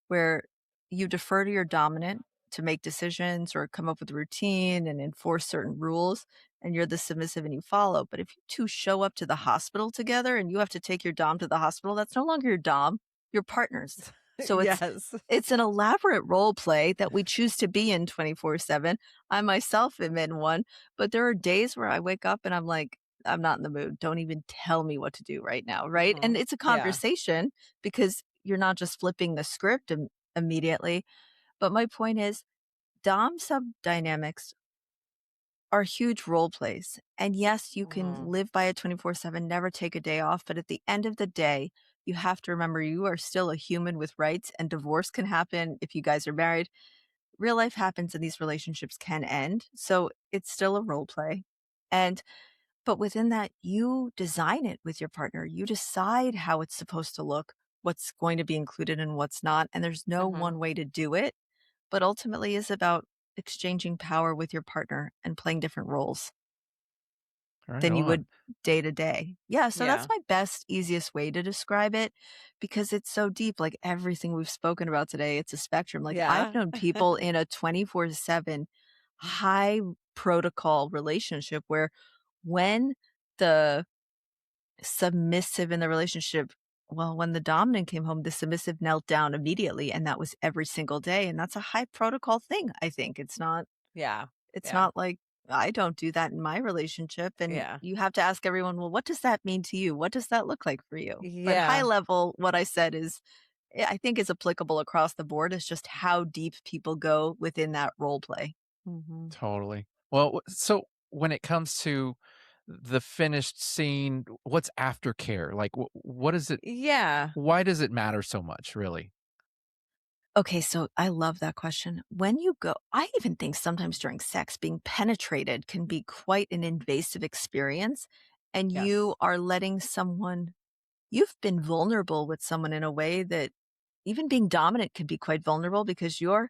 where you defer to your dominant to make decisions or come up with a routine and enforce certain rules, and you're the submissive and you follow. But if you two show up to the hospital together and you have to take your dom to the hospital, that's no longer your dom, you're partners. So Yes. it's an elaborate role play that we choose to be in 24/7. I myself am in one, but there are days where I wake up and I'm like, I'm not in the mood. Don't even tell me what to do right now, right? And it's a Yeah. conversation because you're not just flipping the script immediately. But my point is, Dom sub dynamics are huge role plays. And yes, you can live by it 24/7, never take a day off. But at the end of the day, you have to remember you are still a human with rights, and divorce can happen if you guys are married. Real life happens and these relationships can end. So it's still a role play. And but within that, you design it with your partner. You decide how it's supposed to look, what's going to be included and what's not. And there's no one way to do it, but ultimately is about exchanging power with your partner and playing different roles Right than you on. would day to day. Yeah. So that's Yeah. my best, easiest way to describe it because it's so deep. Like everything we've spoken about today, it's a spectrum. Like I've Yeah. known people in a 24/7 high protocol relationship where when the submissive in the relationship well, when the dominant came home, the submissive knelt down immediately, and that was every single day, and that's a high protocol thing, I think. Yeah. It's Yeah. not like I don't do that in my relationship, and Yeah. you have to ask everyone, "Well, what does that mean to you? What does that look like for you?" But high Yeah. level, what I said is I think is applicable across the board. It's just how deep people go within that role play. Mhm. Totally. Well, so when it comes to the finished scene, what's aftercare? Like, what is it? Yeah. Why does it matter so much, really? Okay, so I love that question. When you go, I even think sometimes during sex, being penetrated can be quite an invasive experience. And you Yes. are letting someone, you've been vulnerable with someone in a way that even being dominant can be quite vulnerable because you're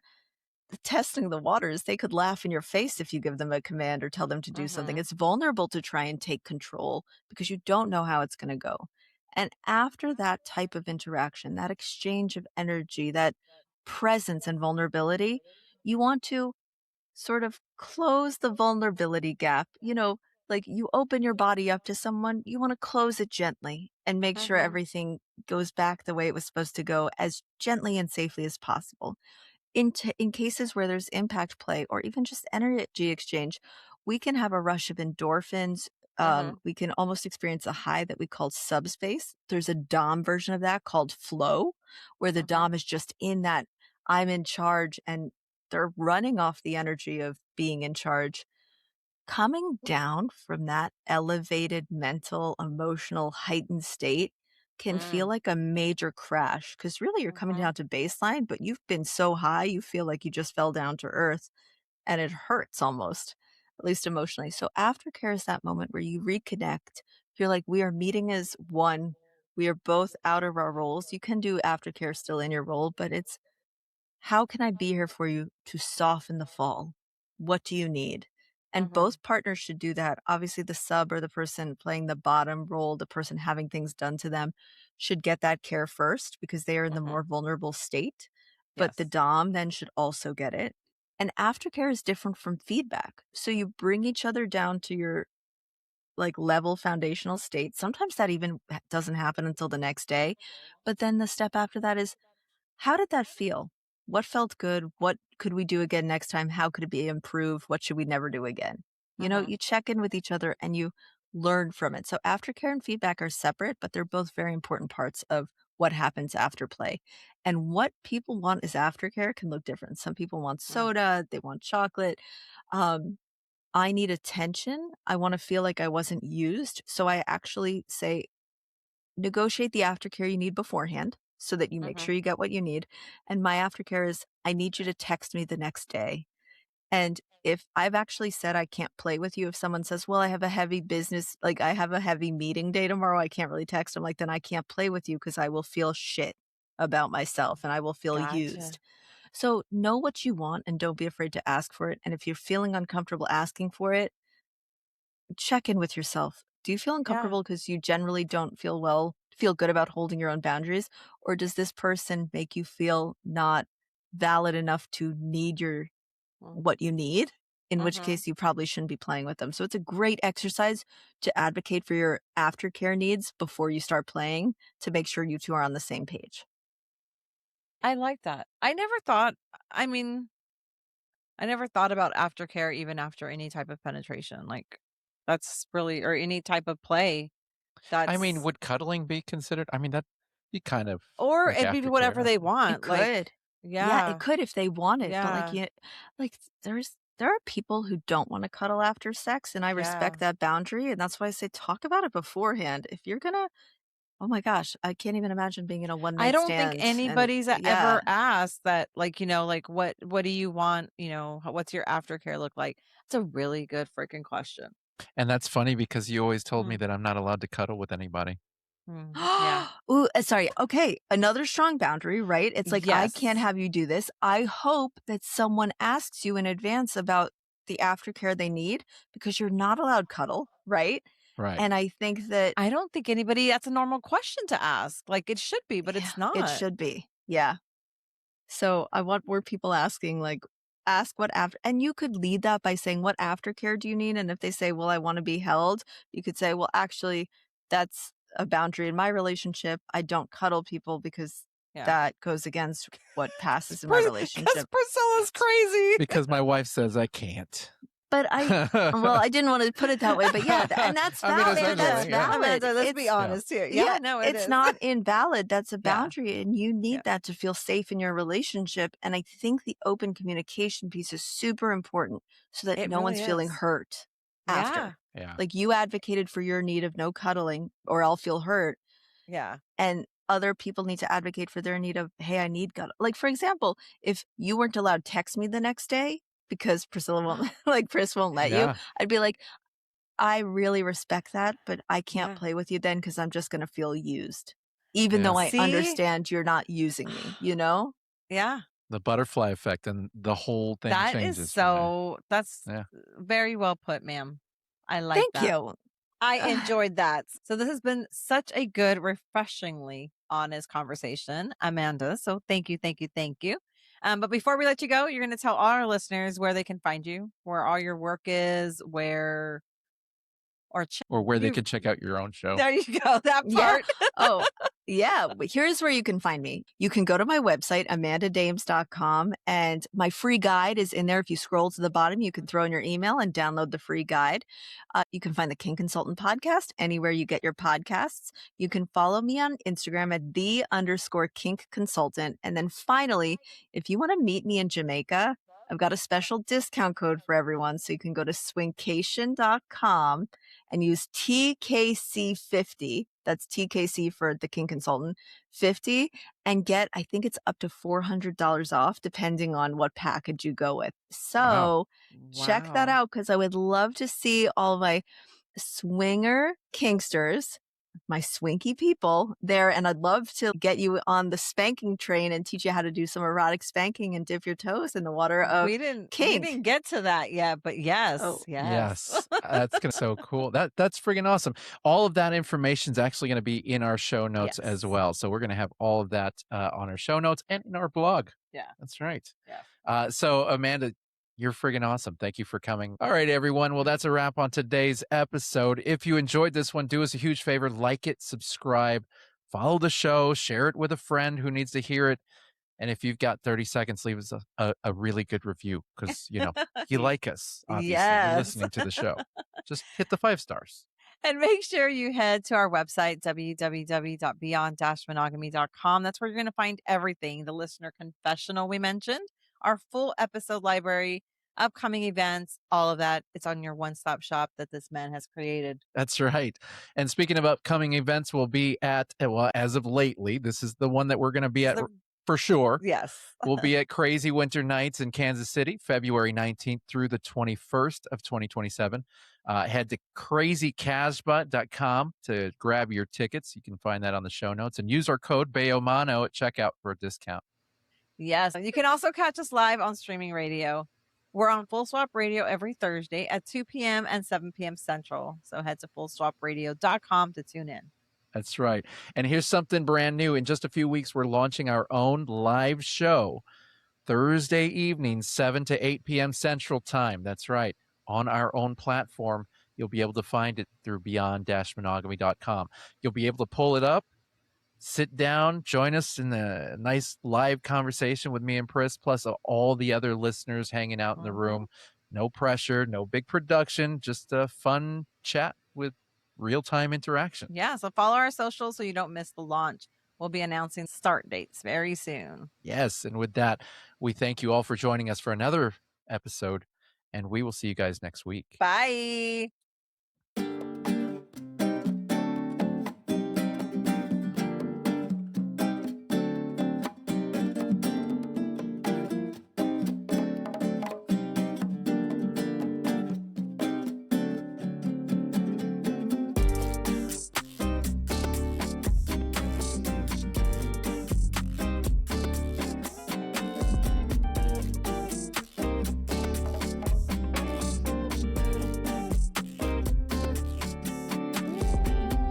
testing the waters. They could laugh in your face if you give them a command or tell them to do something. Mhm. It's vulnerable to try and take control because you don't know how it's going to go. And after that type of interaction, that exchange of energy, that presence and vulnerability, you want to sort of close the vulnerability gap. Like you open your body up to someone, you want to close it gently and make sure Mhm. everything goes back the way it was supposed to go as gently and safely as possible. In cases where there's impact play or even just energy exchange, we can have a rush of endorphins. Mhm. We can almost experience a high that we call subspace. There's a dom version of that called flow, where the Mhm. dom is just in that I'm in charge and they're running off the energy of being in charge. Coming down from that elevated mental, emotional, heightened state can feel Mm. like a major crash because really you're coming Mhm. down to baseline, but you've been so high, you feel like you just fell down to earth and it hurts almost, at least emotionally. So aftercare is that moment where you reconnect. Feel like we are meeting as one. We are both out of our roles. You can do aftercare still in your role, but it's how can I be here for you to soften the fall? What do you need? And Mhm. both partners should do that. Obviously, the sub or the person playing the bottom role, the person having things done to them, should get that care first because they are in the Mhm. more vulnerable state. But the Yes. Dom then should also get it. And aftercare is different from feedback. So you bring each other down to your like level foundational state. Sometimes that even doesn't happen until the next day. But then the step after that is how did that feel? What felt good? What could we do again next time? How could it be improved? What should we never do again? Mhm. You check in with each other and you learn from it. So aftercare and feedback are separate, but they're both very important parts of what happens after play. And what people want as aftercare can look different. Some people want Mm. soda, they want chocolate. Um, I need attention. I want to feel like I wasn't used. So I actually say, negotiate the aftercare you need beforehand so that you make Mhm. sure you get what you need. And my aftercare is I need you to text me the next day. And if I've actually said I can't play with you, if someone says, well, I have a heavy business, like I have a heavy meeting day tomorrow, I can't really text them, like then I can't play with you because I will feel shit about myself and I will feel used. Gotcha. So know what you want and don't be afraid to ask for it. And if you're feeling uncomfortable asking for it, check in with yourself. Do you feel Yeah. uncomfortable because you generally don't feel good about holding your own boundaries? Or does this person make you feel not valid enough to need Mm. what you need? In which Mhm. case you probably shouldn't be playing with them. So it's a great exercise to advocate for your aftercare needs before you start playing to make sure you two are on the same page. I like that. I mean, I never thought about aftercare even after any type of penetration. Like that's really or any type of play. I mean, That's would cuddling be considered? I mean, that be kind of or like it'd be aftercare, whatever I they think. It want. Like, could. Yeah, it yeah. could if they want it, but, Yeah. there are people who don't wanna cuddle after sex, and I Yeah. respect that boundary, and that's why I say talk about it beforehand. If you're gonna oh my gosh, I can't even imagine being in a one I night don't think stand and anybody's yeah. ever asked that, like, like what do you want? What's your aftercare look like? It's a really good freaking question. And that's funny because you always told me Mm. that I'm not allowed to cuddle with anybody. Mm. Yeah. Ooh, sorry. Okay, another strong boundary, right? It's like, I can't Yes. have you do this. I hope that someone asks you in advance about the aftercare they need because you're not allowed cuddle, right? Right. And I think that I don't think anybody that's a normal question to ask. Like it should be, but yeah, it's it not. should be. Yeah. So I want more people asking, like, ask what after, and you could lead that by saying, what aftercare do you need? And if they say, well, I want to be held, you could say, well, actually, that's a boundary in my relationship. I don't cuddle people because that goes against what passes in my relationship. Because Priscilla's crazy. Because my wife says I can't. But I didn't want to put it that way, but yeah, and that's valid. That's valid. Let's be honest here. Yeah, no, it's not invalid. That's a boundary, and you need that to feel safe in your relationship. And I think the open communication piece is super important so that no one's feeling hurt after. Yeah. Like you advocated for your need of no cuddling, or I'll feel hurt. Yeah. And other people need to advocate for their need of, hey, I need cuddle. Like, for example, if you weren't allowed to text me the next day, because Priscilla won't, Pris won't let you, I'd be like, I really respect that, but I can't play with you then because I'm just going to feel used. Even though I understand you're not using me, you know? Yeah. The butterfly effect and the whole thing changes. That's very well put, ma'am. I like that. Thank you. I enjoyed that. So this has been such a good, refreshingly honest conversation, Amanda. So thank you. But before we let you go, you're going to tell all our listeners where they can find you, where all your work is, where they can check out your own show. There you go. That part. Yeah. Here's where you can find me. You can go to my website, amandadames.com, and my free guide is in there. If you scroll to the bottom, you can throw in your email and download the free guide. You can find the Kink Consultant podcast anywhere you get your podcasts. You can follow me on Instagram at _Kink Consultant. And then finally, if you want to meet me in Jamaica, I've got a special discount code for everyone. So you can go to swingcation.com and use TKC50. That's TKC for the Kink Consultant 50, and get, I think it's up to $400 off depending on what package you go with. So check that out, because I would love to see all my swinger kinksters, my swinky people there, and I'd love to get you on the spanking train and teach you how to do some erotic spanking and dip your toes in the water of Kink. We didn't get to that yet, but yes. That's so cool. That's friggin' awesome. All of that information is actually going to be in our show notes as well. So we're going to have all of that on our show notes and in our blog. Yeah, that's right. Yeah. So Amanda, you're friggin' awesome. Thank you for coming. All right, everyone. Well, that's a wrap on today's episode. If you enjoyed this one, do us a huge favor. Like it, subscribe, follow the show, share it with a friend who needs to hear it. And if you've got 30 seconds, leave us a really good review, because, you like us. Obviously. You're listening to the show. Just hit the 5 stars. And make sure you head to our website, www.beyond-monogamy.com. That's where you're going to find everything. The listener confessional we mentioned, our full episode library, upcoming events, all of that. It's on your one-stop shop that this man has created. That's right. And speaking of upcoming events, we'll be at, well, as of lately, this is the one that we're going to be at for sure. Yes. We'll be at Crazy Winter Nights in Kansas City, February 19th through the 21st of 2027. Head to crazycasbah.com to grab your tickets. You can find that on the show notes, and use our code BAYOMANO at checkout for a discount. Yes. You can also catch us live on streaming radio. We're on Full Swap Radio every Thursday at 2 p.m. and 7 p.m. Central. So head to fullswapradio.com to tune in. That's right. And here's something brand new. In just a few weeks, we're launching our own live show Thursday evening, 7 to 8 p.m. Central Time. That's right. On our own platform. You'll be able to find it through beyond-monogamy.com. You'll be able to pull it up, sit down, join us in a nice live conversation with me and Pris, plus all the other listeners hanging out in the room. No pressure, no big production, just a fun chat with real-time interaction. Yeah, so follow our socials so you don't miss the launch. We'll be announcing start dates very soon. Yes, and with that, we thank you all for joining us for another episode, and we will see you guys next week. Bye.